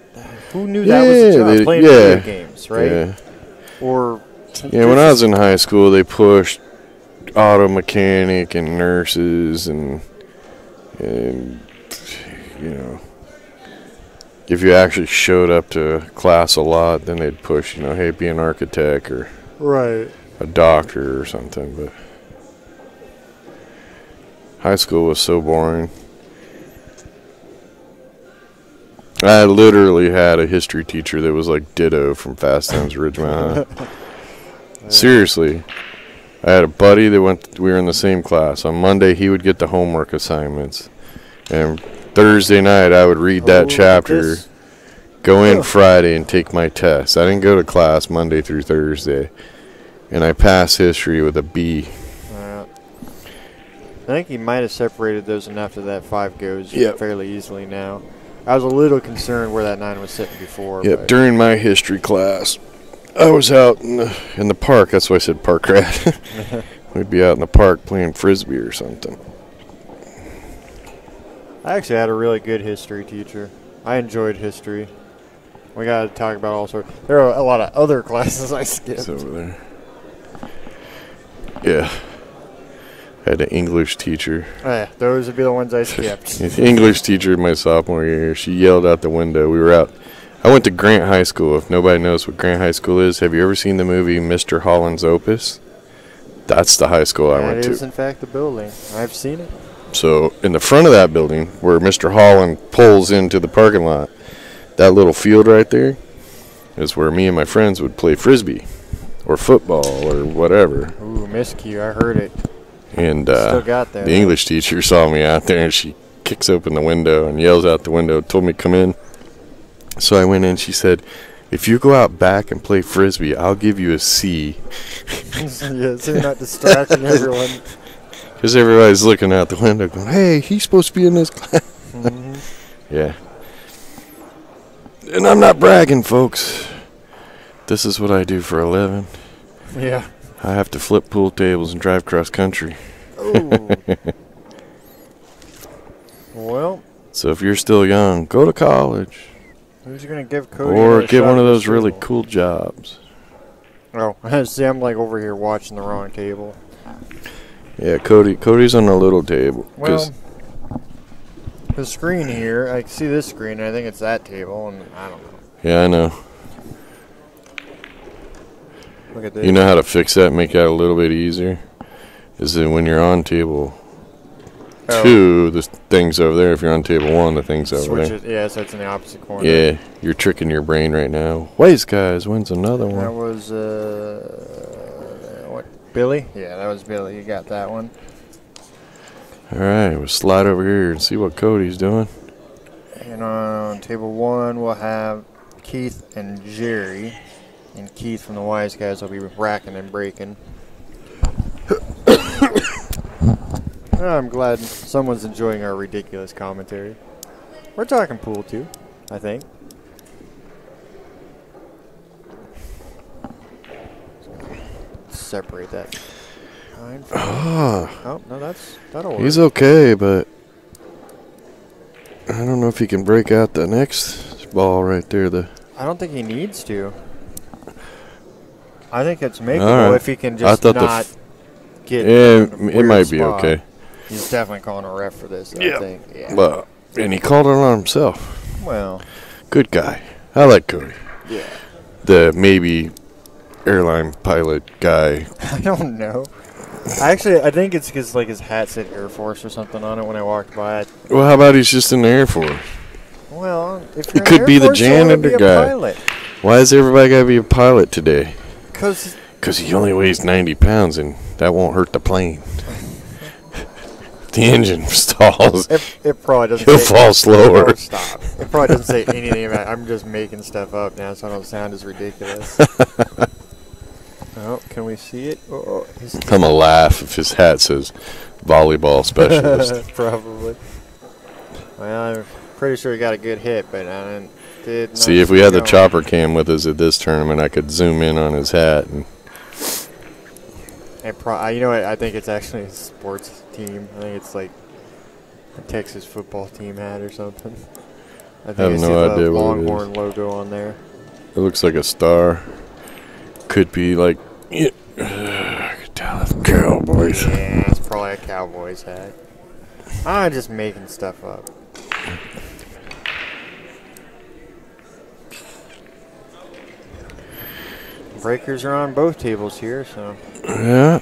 who knew that was a job? Playing video games, right? Yeah. Or when I was in high school, they pushed auto mechanic and nurses and if you actually showed up to class a lot, then they'd push, hey, be an architect or right, a doctor or something. But high school was so boring. I literally had a history teacher that was like Ditto from Fast Times at Ridgemont High. Seriously. I had a buddy that we were in the same class. On Monday, he would get the homework assignments. And Thursday night, I would read that chapter, go in Friday, and take my test. I didn't go to class Monday through Thursday. And I passed history with a B. I think he might have separated those enough that 5 goes fairly easily now. I was a little concerned where that 9 was sitting before. Yep, during my history class, I was out in the park. That's why I said park rat. We'd be out in the park playing Frisbee or something. I actually had a really good history teacher. I enjoyed history. We got to talk about all sorts. There are a lot of other classes I skipped. It's over there. Yeah. I had an English teacher. Yeah, those would be the ones I skipped. English teacher my sophomore year. She yelled out the window. We were out. I went to Grant High School. If nobody knows what Grant High School is, have you ever seen the movie Mr. Holland's Opus? That's the high school I went to. That is, in fact, the building. I've seen it. So, in the front of that building, where Mr. Holland pulls into the parking lot, that little field right there is where me and my friends would play Frisbee or football or whatever. Ooh, miscue. I heard it. And Still got that. the English teacher saw me out there, and she kicks open the window and yells out the window, told me to come in. So I went in. She said, if you go out back and play Frisbee, I'll give you a C. Yeah, so you're not distracting everyone. Because everybody's looking out the window going, hey, he's supposed to be in this class. Mm-hmm. Yeah. And I'm not bragging, folks. This is what I do for a living. Yeah. I have to flip pool tables and drive cross country. Oh. Well. So if you're still young, go to college. Who's going to give Cody Or another get shot one of at those this really table? cool jobs. Oh, see, I'm like over here watching the wrong table. Yeah, Cody's on a little table. Well, the screen here, I see this screen, and I think it's that table, and I don't know. Yeah, I know. Look at this. You know how to fix that and make that a little bit easier? Is that when you're on table 2, the thing's over there. If you're on table 1, the thing's over Switch there. it. Yeah, so it's in the opposite corner. Yeah, you're tricking your brain right now. Weis, guys, wins another That one. was, what, Billy? Yeah, that was Billy. You got that one. All right, we'll slide over here and see what Cody's doing. And on table 1, we'll have Keith and Jerry. And Keith from the Wise Guys will be racking and breaking. I'm glad someone's enjoying our ridiculous commentary. We're talking pool too, I think. Separate that. Oh, no, that'll work. He's okay, but I don't know if he can break out the next ball right there. I don't think he needs to. I think it's All makeable right. if he can just not get. Yeah, in a it weird might be spot. okay. He's definitely calling a ref for this, I Yeah. think. Yeah. But and he called it on himself. Well, Good guy. I like Cody. yeah. The maybe airline pilot guy. I don't know. I think it's because like his hat said Air Force or something on it when I walked by. Well, how about he's just in the Air Force? Well, if He you're could an be Air the Force, you wanna janitor be a guy. pilot. Why does everybody got to be a pilot today? Because Because he only weighs 90 pounds, and that won't hurt the plane. The engine stalls. it probably doesn't. He'll say, fall slower. Oh, stop. It probably doesn't say anything about. I'm just making stuff up now, so I don't sound as ridiculous. Oh, can we see it? Oh, I'm going to laugh if his hat says volleyball specialist. Probably. Well, I'm pretty sure he got a good hit, but I did not See, if we had the go. chopper cam with us at this tournament, I could zoom in on his hat. And You know what? I think it's actually a sports team. I think it's like a Texas football team hat or something. I have see no the idea what it Longhorn logo on there. it looks like a star. Could be like, I could tell it's Cowboys. Yeah, it's probably a Cowboys hat. I'm just making stuff up. Breakers are on both tables here, so Yeah,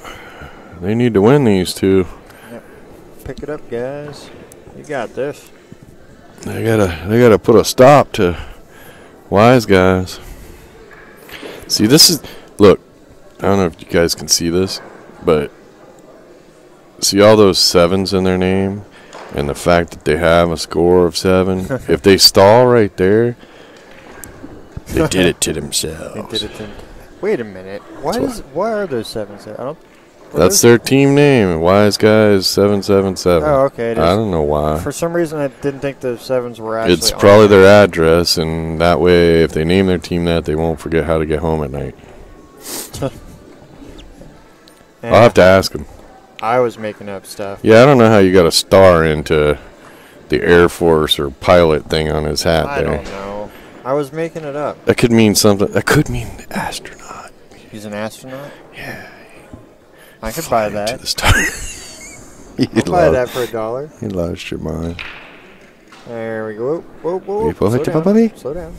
they need to win these two. pick it up, guys. You got this. They gotta put a stop to Wise Guys. See, this is look. I don't know if you guys can see this, but see all those 7s in their name, and the fact that they have a score of 7. If they stall right there, they did it to They themselves. did it to. Wait a minute. Why are those 7s there? I don't. That's their team name. Wise Guys 777. Oh, okay. It I is. don't know why. For some reason, I didn't think the 7s were actually. It's on probably there. their address, and that way, if they name their team that, they won't forget how to get home at night. Yeah, I'll have to ask them. I was making up stuff. Yeah, I don't know how you got a star into the Air Force or pilot thing on his hat I there. don't know. I was making it up. That could mean something. That could mean astronaut. He's an astronaut. Yeah. I could buy Flying that. to the star. I'll buy that for $1. You lost your mind. There we go. Whoa, whoa, Hey, whoa. boy, Slow buddy. down. Slow down.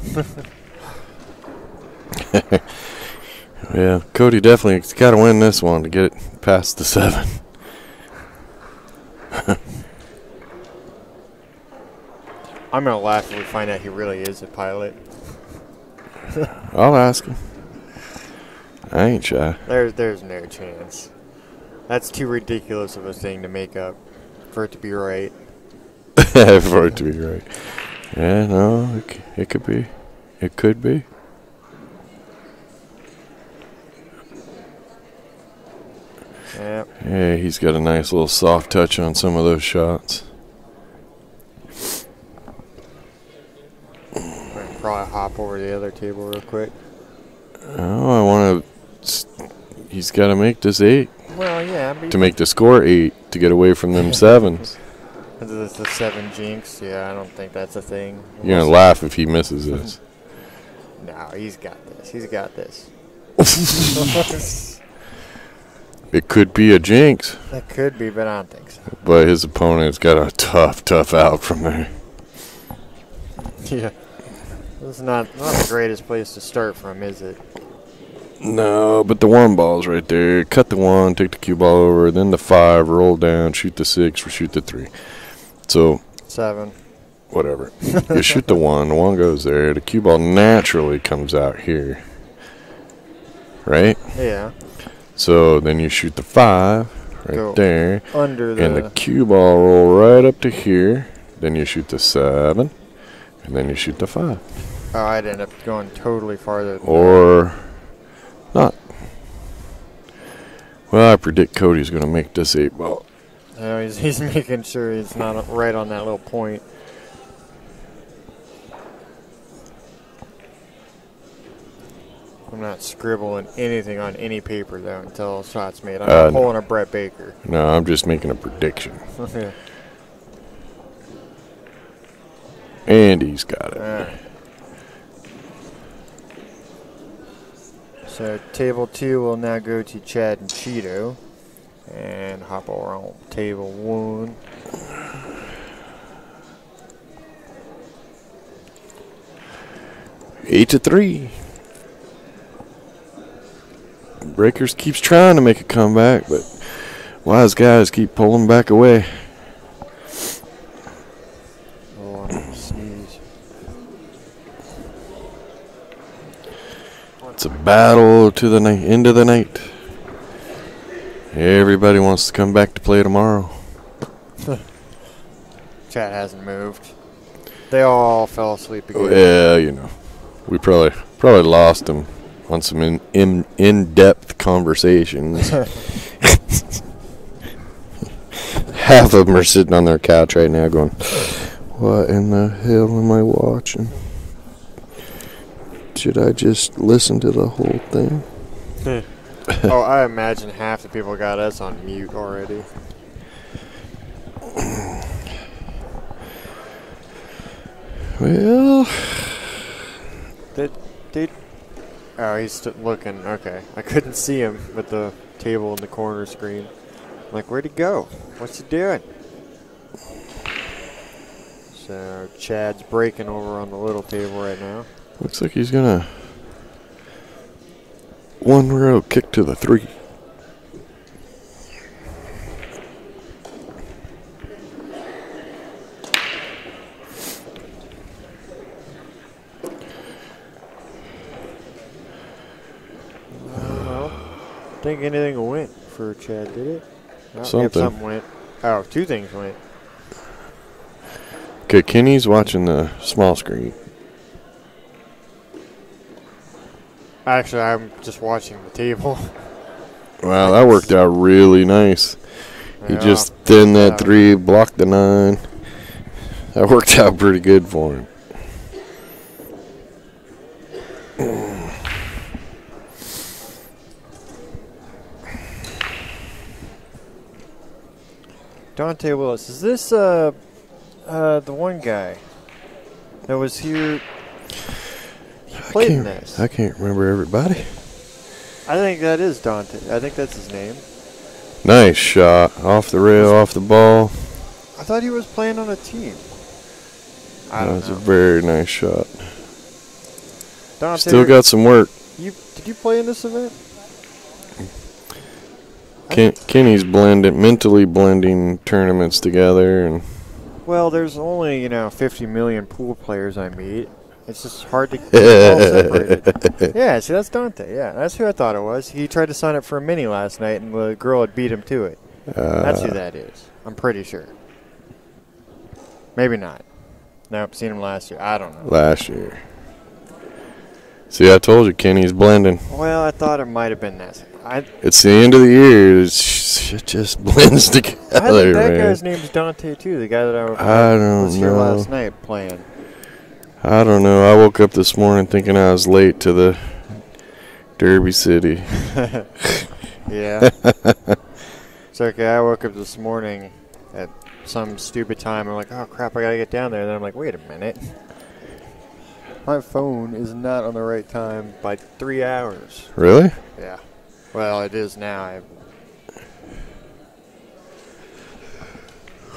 Yeah, Cody definitely got to win this one to get it past the 7. I'm gonna laugh if we find out he really is a pilot. I'll ask him. I ain't shy. There's no chance. That's too ridiculous of a thing to make up for it to be right. For it to be right. Yeah, no, it could be. It could be. Yeah. Yeah, he's got a nice little soft touch on some of those shots. I'm gonna probably hop over to the other table real quick. Oh, I want to. He's got to make this 8 Well, yeah. to make the score 8 to get away from them 7s. Is the 7 jinx? Yeah, I don't think that's a thing. You're going to laugh if he misses this. No, he's got this. He's got this. It could be a jinx, That could be, but I don't think so. but his opponent's got a tough out from there. Yeah. This is not the greatest place to start from, is it? No, but the 1 ball's right there. Cut the 1, take the cue ball over, then the 5, roll down, shoot the 6, or shoot the 3. So 7. whatever. You shoot the 1 goes there. The cue ball naturally comes out here. Right? Yeah. So then you shoot the 5 right Go there. Under the... And the cue ball roll right up to here. Then you shoot the 7. And then you shoot the 5. Oh, I'd end up going totally farther than Or not. Well, I predict Cody's going to make this 8 ball. that. You know, he's making sure he's not right on that little point. I'm not scribbling anything on any paper, though, until a shot's made. I'm not pulling a Brett Baker. No, I'm just making a prediction. Yeah. And he's got it. Alright. So table 2 will now go to Chad and Cheeto. And hop over on table 1. Eight to 3. Breakers keeps trying to make a comeback, but wise guys keep pulling back away. Oh, I'm gonna sneeze. It's a battle to the night, end of the night. Everybody wants to come back to play tomorrow. Chat hasn't moved. They all fell asleep again. Yeah, you know, we probably lost them on some in-depth conversations. Half of them are sitting on their couch right now going, what in the hell am I watching? Should I just listen to the whole thing? Oh, I imagine half the people got us on mute already. Well, Oh, he's looking. Okay. I couldn't see him with the table in the corner screen. I'm like, where'd he go? What's he doing? So, Chad's breaking over on the little table right now. looks like he's gonna 1 row kick to the 3. I don't think anything went for Chad, did it? No, yep, Something. something went. Oh, 2 things went. Okay, Kenny's watching the small screen. Actually, I'm just watching the table. Wow, that worked out really nice. He Yeah, just thinned that 3, blocked the 9. That worked out pretty good for him. Dante Willis, is this the one guy that was here? He played in this. I can't remember everybody. I think that is Dante. I think that's his name. Nice shot. Off the rail, off the ball. I thought he was playing on a team. I That don't was a know. very nice shot. Dante, Still got some work. did you play in this event? Kenny's mentally blending tournaments together, and Well, there's only 50 million pool players I meet. It's just hard to keep it all separated. Yeah, see, that's Dante. Yeah, that's who I thought it was. He tried to sign up for a mini last night, and the girl had beat him to it. That's who that is. I'm pretty sure. Maybe not. Nope, seen him last year. I don't know. last year. See, I told you, Kenny's blending. Well, I thought it might have been that. It's the end of the year. Shit just blends together, I think that man. guy's name is Dante, too. The guy that I don't was here know. last night playing. I don't know. I woke up this morning thinking I was late to the Derby City. Yeah. It's okay. I woke up this morning at some stupid time. I'm like, oh crap, I gotta get down there. And then I'm like, wait a minute. My phone is not on the right time by 3 hours. Really? Yeah. Well, it is now.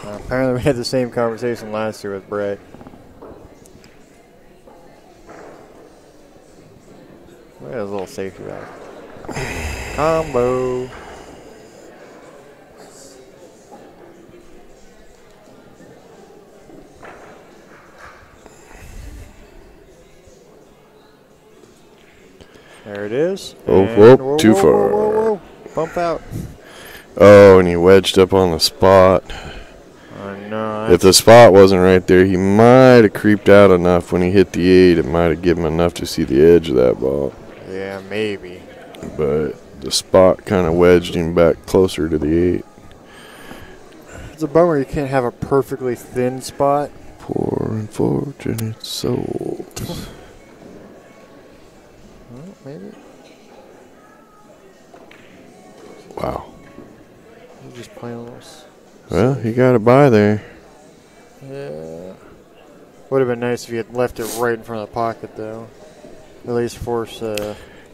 Apparently, we had the same conversation last year with Brett. Look at his little safety valve. Combo. There it is. Oh, And whoa, too far. Whoa. Bump out. Oh, and he wedged up on the spot. Oh, no. If the spot wasn't right there, he might have creeped out enough when he hit the 8. It might have given him enough to see the edge of that ball. Yeah, maybe. But the spot kind of wedged him back closer to the 8. It's a bummer you can't have a perfectly thin spot. Poor unfortunate souls. Well, maybe. Wow. You're just playing a little. Well, he got it by there. Yeah. Would have been nice if you had left it right in front of the pocket, though. At least force.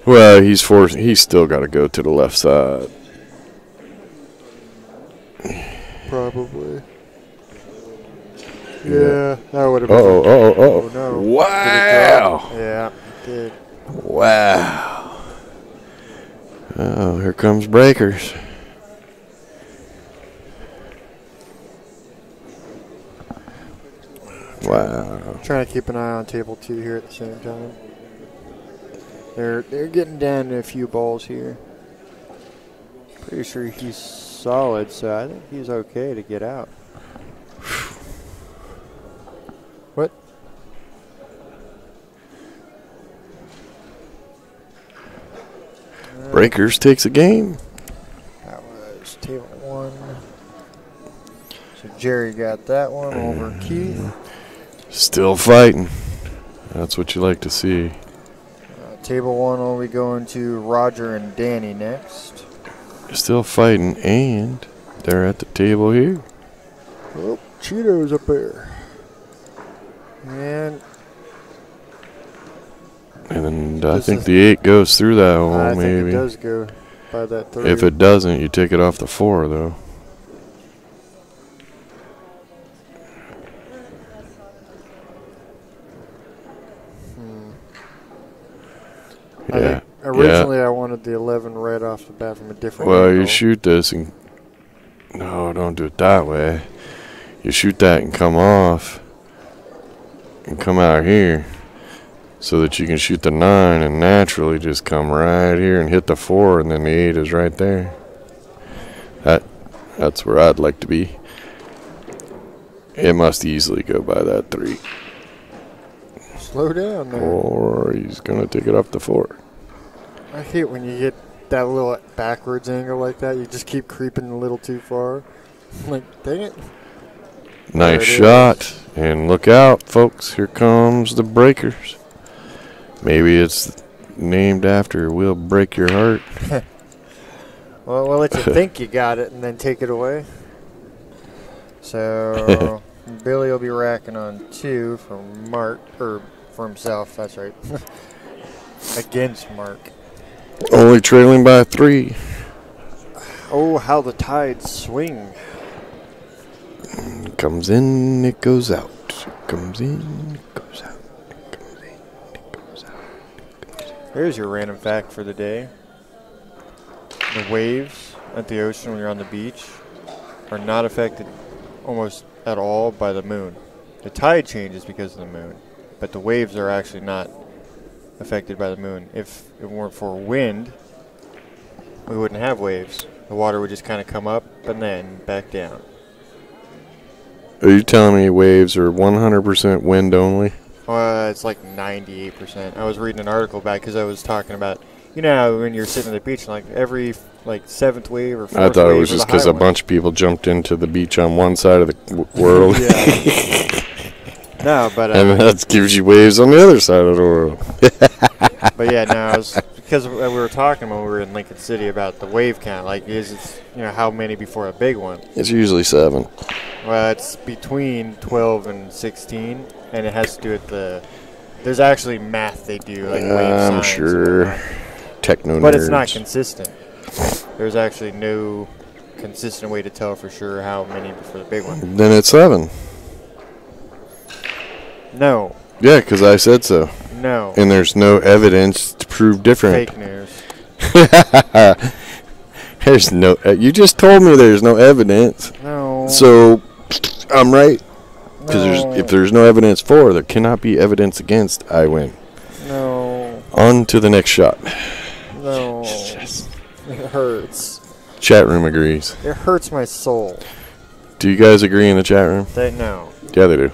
Well, he's still got to go to the left side. Probably. Yeah, that would have been. Oh no. Wow. Yeah, it did. Wow. Oh, here comes breakers. Wow. Trying to keep an eye on table 2 here at the same time. They're getting down to a few balls here. Pretty sure he's solid, so I think he's okay to get out. What? Breakers takes a game. That was table 1. So Jerry got that one over Keith. Still fighting. That's what you like to see. Table 1 will be going to Roger and Danny next. Still fighting, and they're at the table here. Oh, Cheeto's up there. And I think the 8 goes through that hole, I maybe. think it does go by that 3. If it doesn't, you take it off the 4, though. Yeah. Originally, I wanted the 11 right off the bat from a different Well, angle. you shoot this and... No, don't do it that way. You shoot that and come off. And come out here. So that you can shoot the 9 and naturally just come right here and hit the 4, and then the 8 is right there. That's where I'd like to be. It must easily go by that 3. Slow down there. Or he's going to take it off the 4. I hate when you get that little backwards angle like that. You just keep creeping a little too far. Like, dang it. Nice shot. And look out, folks. Here comes the breakers. Maybe it's named after We'll Break Your Heart. Well, we'll let you think you got it and then take it away. So, Billy will be racking on 2 for Mark, or for himself, that's right. Against Mark. Only trailing by 3. Oh, how the tides swing. Comes in, it goes out. Comes in, it goes out. Comes in, it goes out. Here's your random fact for the day. The waves at the ocean when you're on the beach are not affected almost at all by the moon. The tide changes because of the moon, but the waves are actually not affected by the moon. If it weren't for wind, we wouldn't have waves. The water would just kind of come up and then back down. Are you telling me waves are 100% wind only? It's like 98%. I was reading an article about it because I was talking about, you know, how when you're sitting on the beach, like every 7th wave or 4th wave. I thought it was just because a bunch of people jumped into the beach on one side of the world. No, but and that gives you waves on the other side of the world. But yeah, no, it was because we were talking when we were in Lincoln City about the wave count. Like, is it, how many before a big one? It's usually 7. Well, it's between 12 and 16, and it has to do with there's actually math they do, like wave I'm signs sure. Techno nerds. but it's not consistent. There's actually no consistent way to tell for sure how many before the big one. Then it's 7. No. Yeah, because I said so. No. And there's no evidence to prove different. Fake news. There's no. You just told me there's no evidence. No. So I'm right. Because No. if there's no evidence for, there cannot be evidence against. I win. No. On to the next shot. No. It hurts. Chat room agrees. It hurts my soul. Do you guys agree in the chat room? No. Yeah, they do.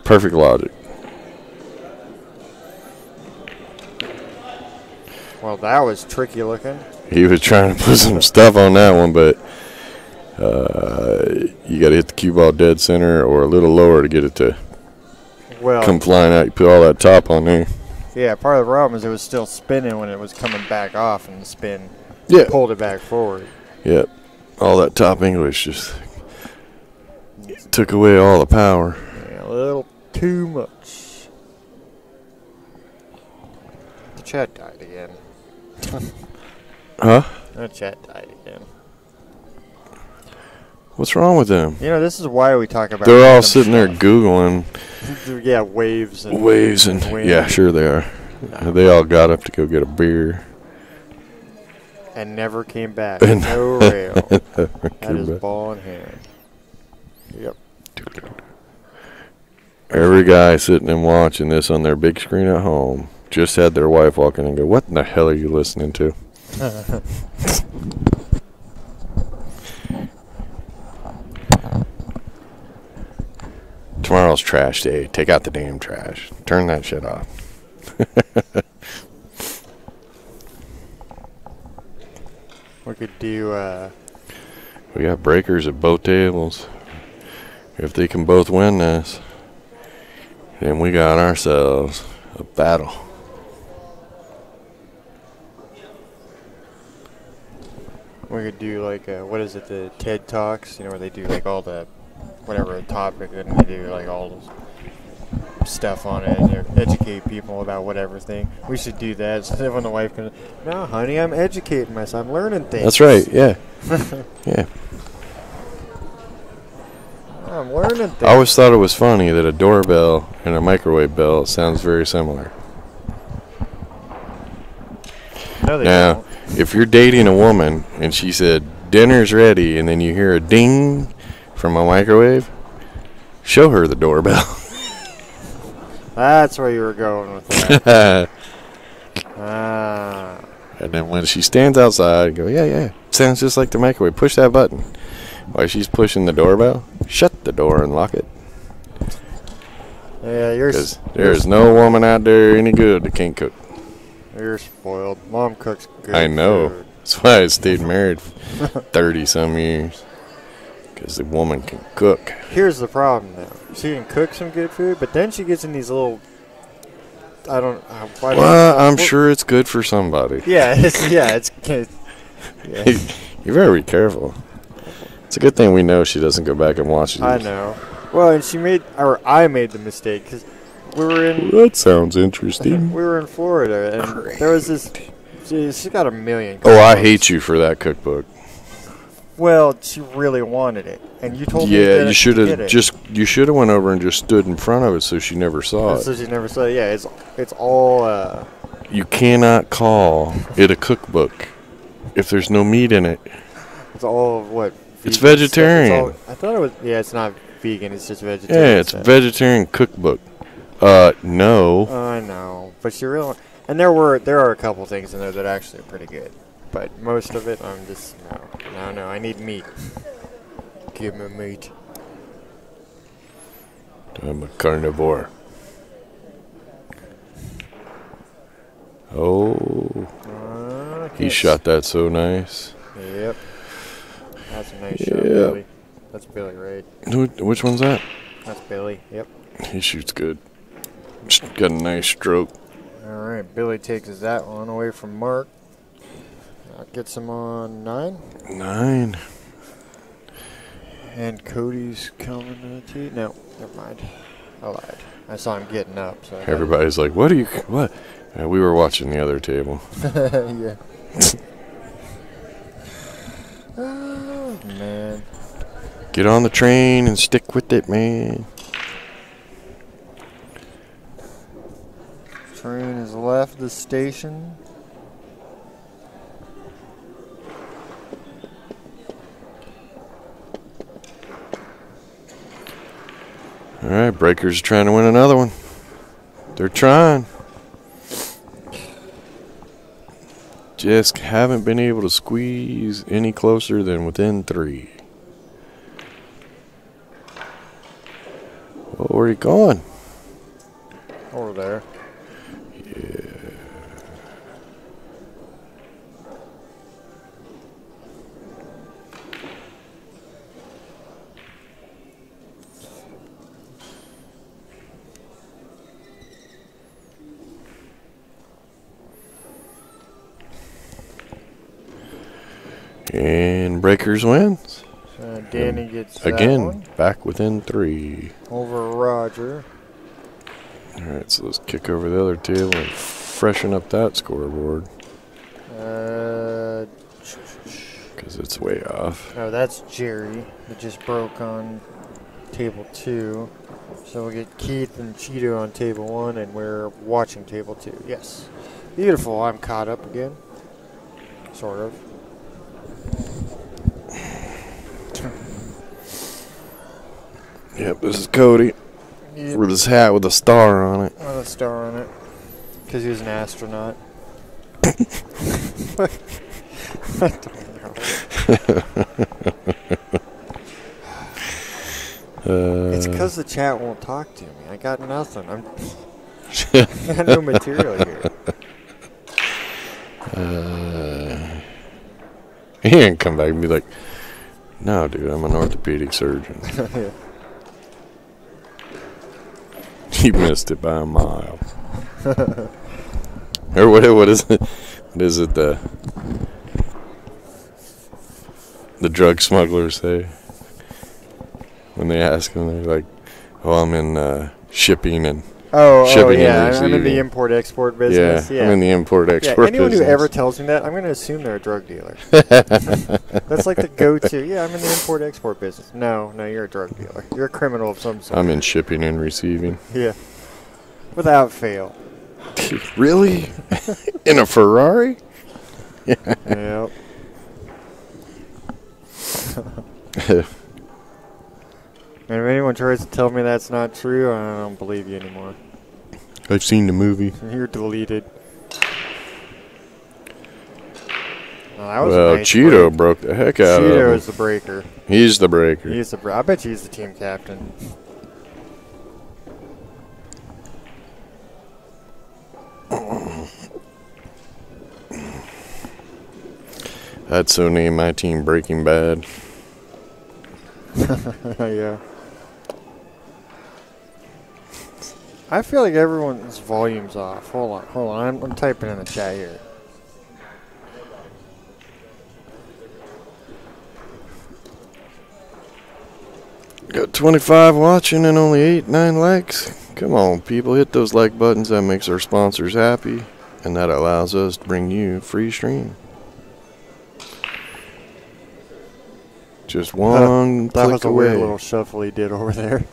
Perfect logic. Well, that was tricky looking. He was trying to put some stuff on that one, but you got to hit the cue ball dead center or a little lower to get it to come flying out. You put all that top on there. Yeah, part of the problem is it was still spinning when it was coming back off, and the spin pulled it back forward. Yep. All that top English just took away all the power. Yeah, a little too much. The chat died again. Huh? The chat died again. What's wrong with them? This is why we talk about. They're all sitting there Googling. Yeah, waves and wind. Yeah, sure they are. They all got up to go get a beer. And never came back. No rail. That is ball in hand. Yep. Every guy sitting and watching this on their big screen at home just had their wife walk in and go, "What in the hell are you listening to?" Tomorrow's trash day. Take out the damn trash. Turn that shit off. We could do. We got breakers at both tables. If they can both win this, then we got ourselves a battle. We could do like what is it? The TED Talks. Where they do like all the whatever topic, and they do like all the stuff on it, and educate people about whatever thing. We should do that. So when the wife comes, no, honey, I'm educating myself. I'm learning things. That's right. Yeah. Yeah. I'm learning things. I always thought it was funny that a doorbell and a microwave bell sounds very similar. No, they Now, don't. if you're dating a woman and she said, "Dinner's ready," and then you hear a ding from a microwave, show her the doorbell. That's where you were going with that. And then when she stands outside, go, yeah, sounds just like the microwave. Push that button. While she's pushing the doorbell, shut the door and lock it. Yeah, Because there's no woman out there any good that can't cook. You're spoiled. Mom cooks good I know. food. That's why I stayed married for 30-some years. Because the woman can cook. Here's the problem, though. She can cook some good food, but then she gets in these little. Well, I'm sure it's good for somebody. Yeah, it's You better be careful. It's a good thing we know she doesn't go back and watch these. I know. Well, and I made the mistake because we were in. That sounds interesting. We were in Florida, and there was this. She got a million. Oh, I hate you for that cookbook. Well, she really wanted it, and you told me. Yeah, you should have You should have went over and just stood in front of it so she never saw it. So she never saw it. Yeah, it's all. You cannot call it a cookbook if there's no meat in it. It's all what. It's vegetarian. I thought it was. Yeah, it's not vegan. It's just vegetarian. Yeah, it's a vegetarian cookbook. No. I know, but she really. And there are a couple things in there that actually are pretty good, but most of it I'm just no. I need meat. Give me meat. I'm a carnivore. Oh, he shot that so nice. Yep. That's a nice shot, Billy. That's Billy, right? Which one's that? That's Billy. Yep. He shoots good. Got a nice stroke. Alright, Billy takes that one away from Mark. That gets him on 9. 9. And Cody's coming to the tee. No, never mind. I lied. I saw him getting up. So Everybody's like, what? Yeah, we were watching the other table. yeah. Oh, man. Get on the train and stick with it, man. Train has left the station. All right, Breakers trying to win another one. They're trying. Just haven't been able to squeeze any closer than within 3. Well, where are you going? Over there. Yeah. And Breakers wins. Danny gets that Again, one. back within 3. Over Roger. All right, so let's kick over the other table and freshen up that scoreboard. Because it's way off. No, that's Jerry. It just broke on table 2. So we get Keith and Cheeto on table 1, and we're watching table 2. Yes. Beautiful. I'm caught up again. Sort of. Yep, this is Cody with his hat with a star on it. With a star on it. Because he was an astronaut. I don't know. It's because the chat won't talk to me. I got nothing. I got no material here. He didn't come back and be like, no, dude, I'm an orthopedic surgeon. Yeah. He missed it by a mile. Or what is it? What is it the drug smugglers say? When they ask them, they're like, oh, I'm in shipping and shipping yeah, and I'm in the receiving. import-export business. Yeah, I'm in the import-export anyone business. who ever tells me that, I'm going to assume they're a drug dealer. That's like the go-to. Yeah, I'm in the import-export business. No, you're a drug dealer. You're a criminal of some sort. I'm in shipping and receiving. Yeah. Without fail. Really? In a Ferrari? Yep. And if anyone tries to tell me that's not true, I don't believe you anymore. I've seen the movie. You're deleted. Oh, that was Well, a nice Cheeto break. broke the heck out of Cheeto him. is the breaker. He's the breaker. I bet he's the team captain. I'd so name my team Breaking Bad. Yeah. I feel like everyone's volume's off. Hold on. I'm typing in the chat here. Got 25 watching and only 8-9 likes. Come on, people, hit those like buttons. That makes our sponsors happy, and that allows us to bring you free stream. Just one That click was a away. weird little shuffle he did over there.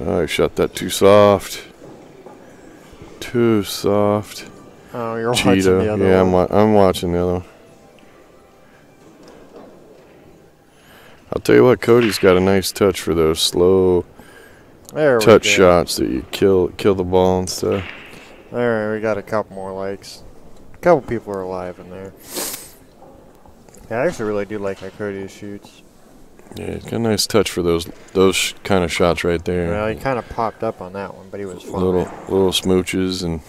Oh, I shot that too soft. Too soft. Oh, you're watching the Cheeto. other Yeah, one. I'm watching the other one. I'll tell you what, Cody's got a nice touch for those slow There we touch go. shots that you kill the ball and stuff. Alright, we got a couple more likes. A couple people are alive in there. Yeah, I actually really do like how Cody shoots. Yeah, he's got a nice touch for those kind of shots right there. Well, he kind of popped up on that one, but he was fine. Little smooches and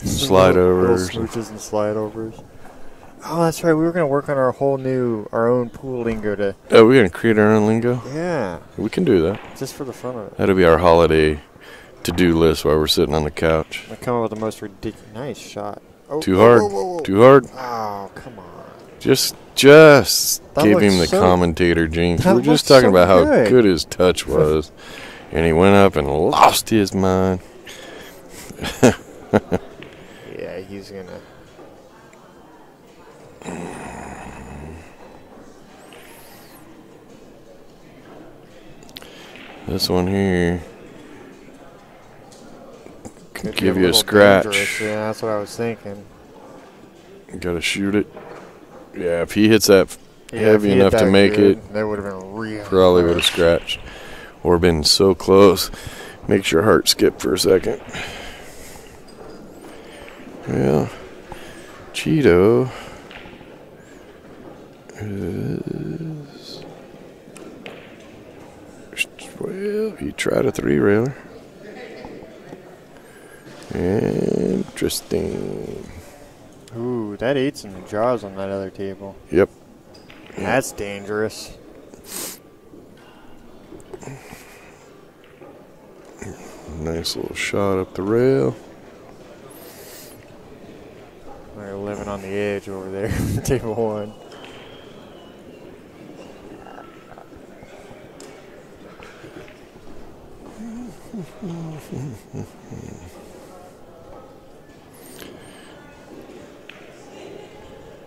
slide overs. Little smooches and slide overs. Oh, that's right. We were gonna work on our own pool lingo to. Oh, we're gonna create our own lingo. Yeah. We can do that. Just for the fun of it. That'll be our holiday to-do list while we're sitting on the couch. I come up with the most ridiculous. Nice shot. Oh, Too hard. Whoa. Too hard. Oh, come on. Just That give him looks the so- commentator jinx. that We're just looks talking so about how good. good his touch was, and he went up and lost his mind. Yeah, he's gonna. This one here could Could be give you a little scratch. dangerous. Yeah, that's what I was thinking. You gotta shoot it. Yeah, if he hits that Yeah, heavy if he hit enough to that make good, it, that would have been real. probably would have harsh. scratched or been so close. Makes your heart skip for a second. Well, Cheeto is, well, he tried a 3-railer. Interesting. Ooh, that ate some jaws on that other table. Yep. That's dangerous. Nice little shot up the rail. They're living on the edge over there, table one.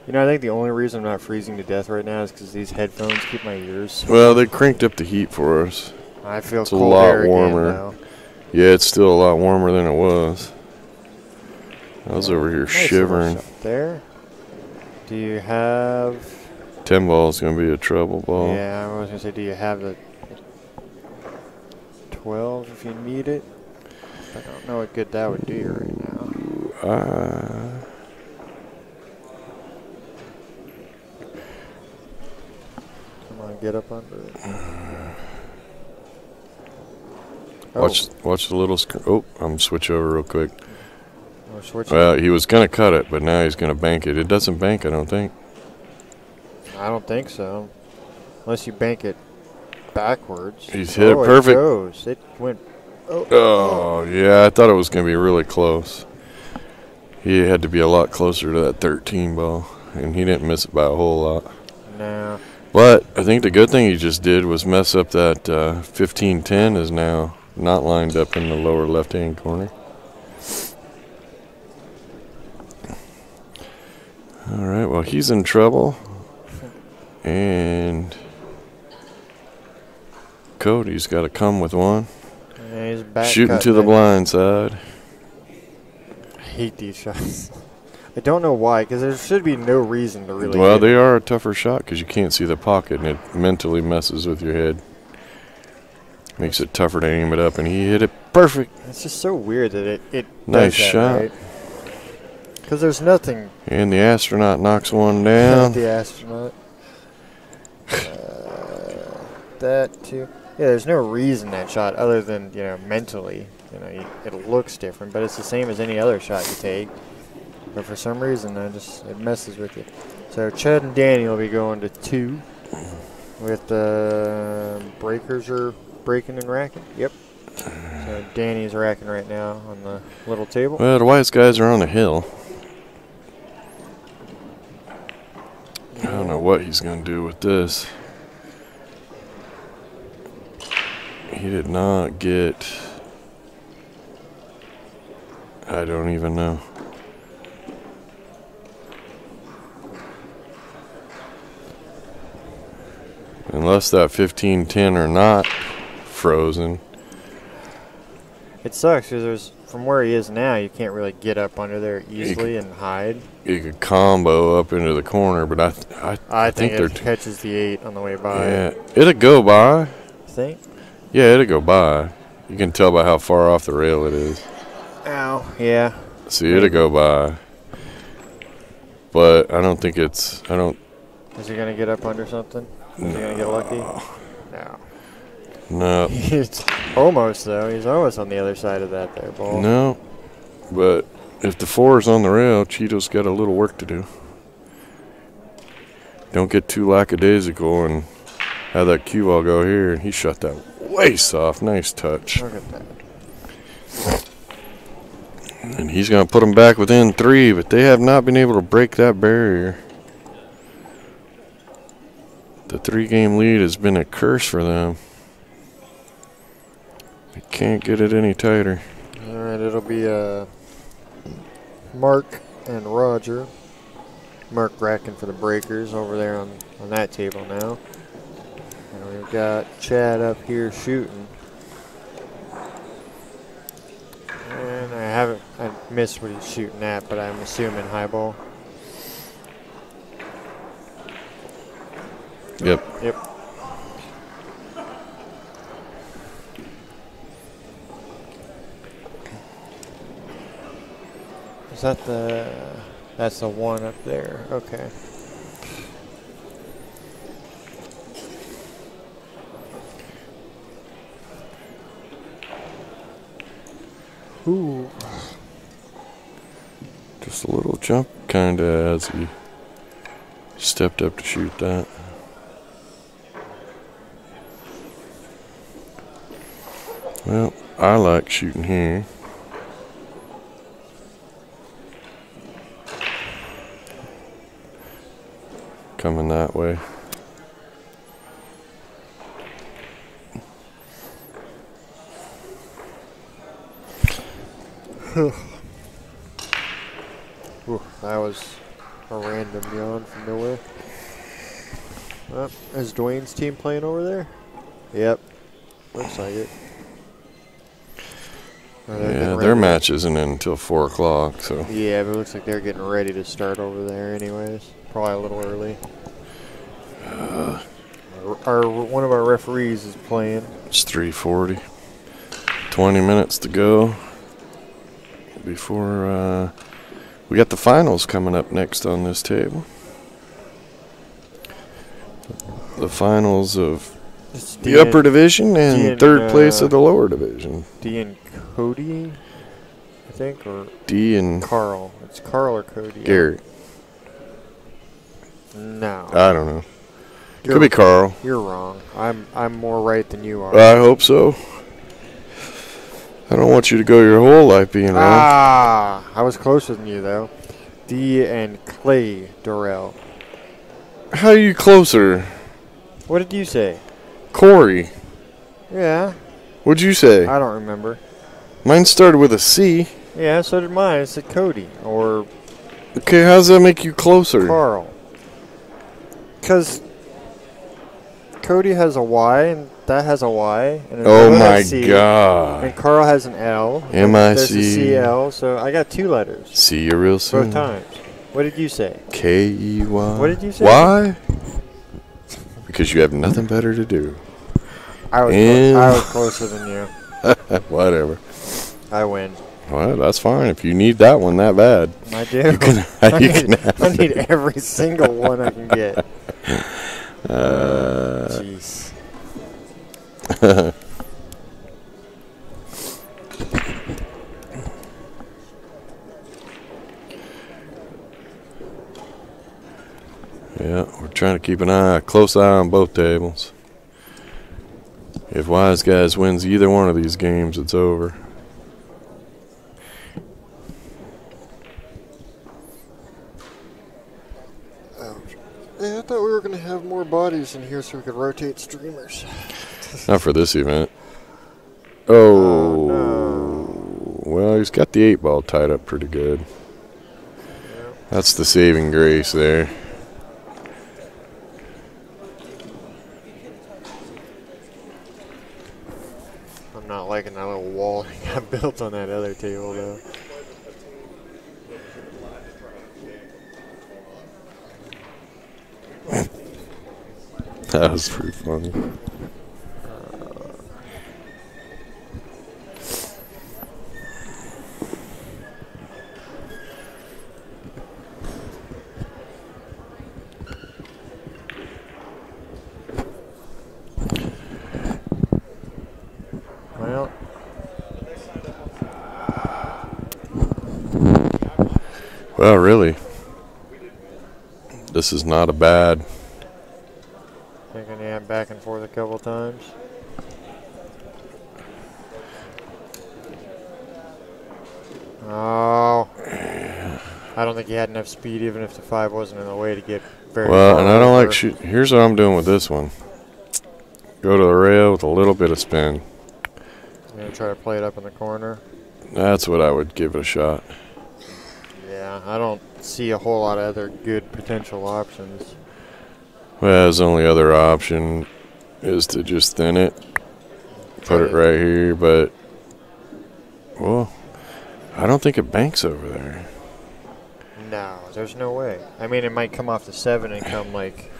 You know, I think the only reason I'm not freezing to death right now is because these headphones keep my ears. Well, they cranked up the heat for us. I feel It's a cold lot air again, warmer. though. Yeah, it's still a lot warmer than it was. I was over here Nice little shivering. shot there. Do you have? 10 ball is going to be a trouble ball. Yeah, I was gonna say, do you have the 12 if you need it? I don't know what good that would do you right now. Come on, get up under it. Watch the little oh, I'm switch over real quick. We're switching. Well, he was going to cut it, but now he's going to bank it. It doesn't bank, I don't think. I don't think so, unless you bank it backwards. He's hit it Oh, perfect. It goes. It went. Oh, yeah, I thought it was going to be really close. He had to be a lot closer to that 13 ball, and he didn't miss it by a whole lot. No. But I think the good thing he just did was mess up that 15-10 is now not lined up in the lower left-hand corner. All right, well, he's in trouble. And Cody's got to come with one. Yeah, he's back Shooting cut to the there. blind side. I hate these shots. I don't know why, because there should be no reason to really. Well, hit they it. are a tougher shot because you can't see the pocket, and it mentally messes with your head. Makes it tougher to aim it up, and he hit it perfect. It's just so weird that it Nice does that, shot. right? Because there's nothing. And the astronaut knocks one Not down. the astronaut. That too. Yeah, there's no reason that shot other than mentally. It looks different, but it's the same as any other shot you take. But for some reason, it messes with you. So Chad and Danny will be going to 2 with the breakers are breaking and racking. Yep. So Danny's racking right now on the little table. Well, the Weis guys are on the hill. I don't know what he's going to do with this. He did not get... I don't even know. Unless that 15-10 are not frozen. It sucks because from where he is now, you can't really get up under there easily and hide. You could combo up into the corner, but I think they're it catches the 8 on the way by. yeah, it'll go by. You think? Yeah, it'll go by. You can tell by how far off the rail it is. Ow. Yeah. See, it'll go by. But I don't think it's... I don't... Is he going to get up under something? Is he going to get lucky? No. No. It's almost, though. He's almost on the other side of that there ball. No. But if the 4 is on the rail, Cheeto's got a little work to do. don't get too lackadaisical and have that cue ball go here. And he shot that way soft. Nice touch. Look at that. And he's going to put them back within 3, but they have not been able to break that barrier. The 3-game lead has been a curse for them. They can't get it any tighter. All right, it'll be Mark and Roger. Mark racking for the breakers over there on that table now. And we've got Chad up here shooting. And I missed what he's shooting at, but I'm assuming high ball. Yep. Yep. Is that that's the one up there? Okay. Ooh. Just a little jump kind of as he stepped up to shoot that. Well, I like shooting here. Coming that way. Ooh, that was a random yawn from nowhere. Is Dwayne's team playing over there? Yep. Looks like it. Yeah, their match isn't in until 4 o'clock, so. Yeah, but it looks like they're getting ready to start over there anyways. Probably a little early. One of our referees is playing. It's 3:40. 20 minutes to go before we got the finals coming up next on this table. The finals of the upper division and third place of the lower division. D and Cody, I think, or D and Carl. It's Carl or Cody. Gary. No. I don't know. Could be Carl. You're wrong. I'm more right than you are. I hope so. I don't want you to go your whole life being wrong. I was closer than you though. D and Clay Dorrell. How are you closer? What did you say? Corey. Yeah. What'd you say? I don't remember. Mine started with a C. Yeah, so did mine. It said Cody or Okay, how does that make you closer? Carl. Because Cody has a Y and that has a Y. And Oh has my a C, God. And Carl has an L. M-I-C. There's a CL, so I got 2 letters. See you real soon. Both times. What did you say? K-E-Y. What did you say? Why? Because you have nothing better to do. I was closer than you. Whatever. I win. Well, that's fine. If you need that one that bad. I do. You can I need every single one I can get. Jeez. Yeah, we're trying to keep a close eye on both tables. If Wise Guys wins either one of these games, it's over. Yeah, I thought we were going to have more bodies in here so we could rotate streamers. Not for this event. Oh, no. Well, he's got the 8-ball tied up pretty good. Yeah. That's the saving grace there. I'm not liking that little wall he got built on that other table, though. That was pretty funny. Well, really, this is not a bad that back and forth a couple times. Oh. I don't think he had enough speed, even if the 5 wasn't in the way, to get very Well, far and I don't over. like shoot. Here's what I'm doing with this one. Go to the rail with a little bit of spin. I'm going to try to play it up in the corner. That's what I would give it a shot. Yeah, I don't see a whole lot of other good potential options. Well, his only other option is to just thin it. Put it right here, but... Well, I don't think it banks over there. No, there's no way. I mean, it might come off the 7 and come like...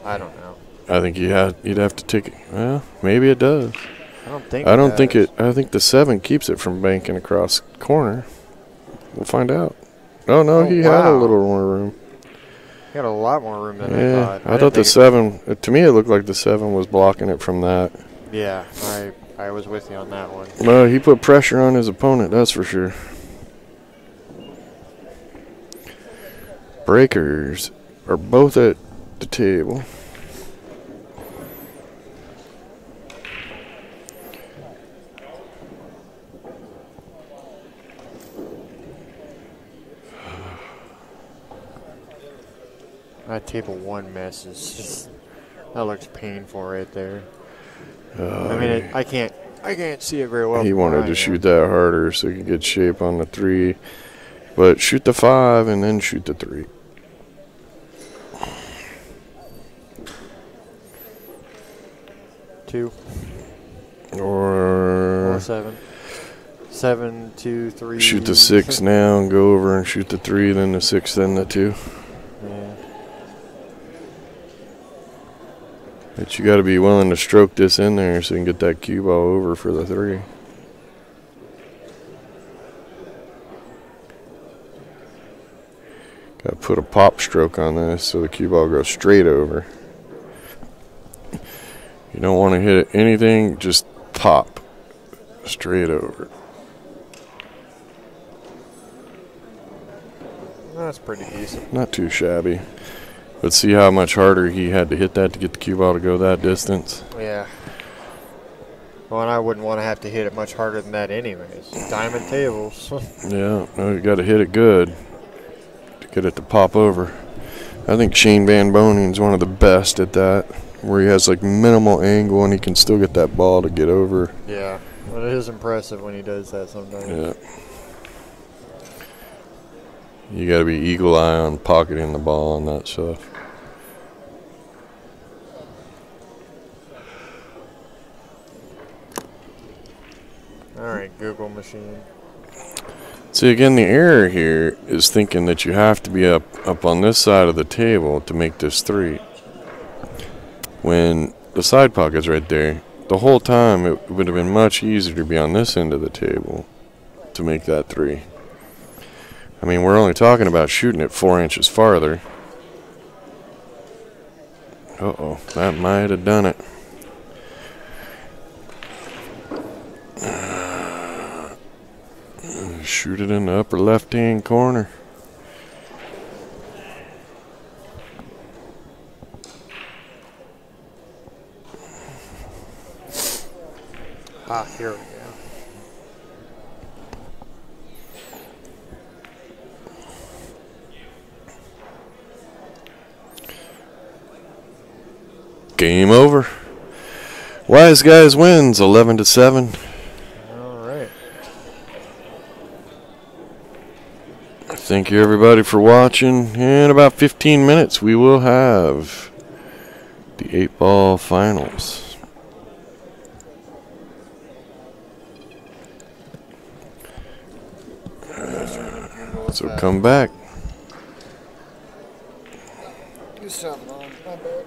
I don't know. I think you'd have to take it. Well, maybe it does. I don't think I think the 7 keeps it from banking across the corner. We'll find out. Oh no, he had a little more room. He had a lot more room than I thought. I thought the 7. To me, it looked like the 7 was blocking it from that. Yeah, I was with you on that one. Well, he put pressure on his opponent. That's for sure. Breakers are both at the table. That table 1 mess is just, that looks painful right there. I mean, I can't see it very well. He wanted to shoot that harder so he could get shape on the 3, but shoot the 5 and then shoot the 3. Two. Or 7. 7, 2, 3. shoot the 6 now and go over and shoot the 3, then the 6, then the 2. Yeah. But you got to be willing to stroke this in there so you can get that cue ball over for the 3. Got to put a pop stroke on this so the cue ball goes straight over. You don't want to hit anything, just pop straight over. That's pretty decent. Not too shabby. But see how much harder he had to hit that to get the cue ball to go that distance? Yeah. Well, and I wouldn't want to have to hit it much harder than that anyways. Diamond tables. Yeah, no, you got to hit it good to get it to pop over. I think Shane Van Boning's one of the best at that, where he has like minimal angle and he can still get that ball to get over. Yeah, well, it is impressive when he does that sometimes. Yeah. You got to be eagle eye on pocketing the ball and that stuff. All right, Google machine. See, again, the error here is thinking that you have to be up on this side of the table to make this 3. When the side pocket's right there, the whole time it would have been much easier to be on this end of the table to make that 3. I mean, we're only talking about shooting it 4 inches farther. Uh-oh, that might have done it. Shoot it in the upper left-hand corner. Ah, here we go. Game over. Wise Guys wins 11-7. All right. Thank you everybody for watching. In about 15 minutes we will have the 8-ball finals. So come back. Do something on my bad.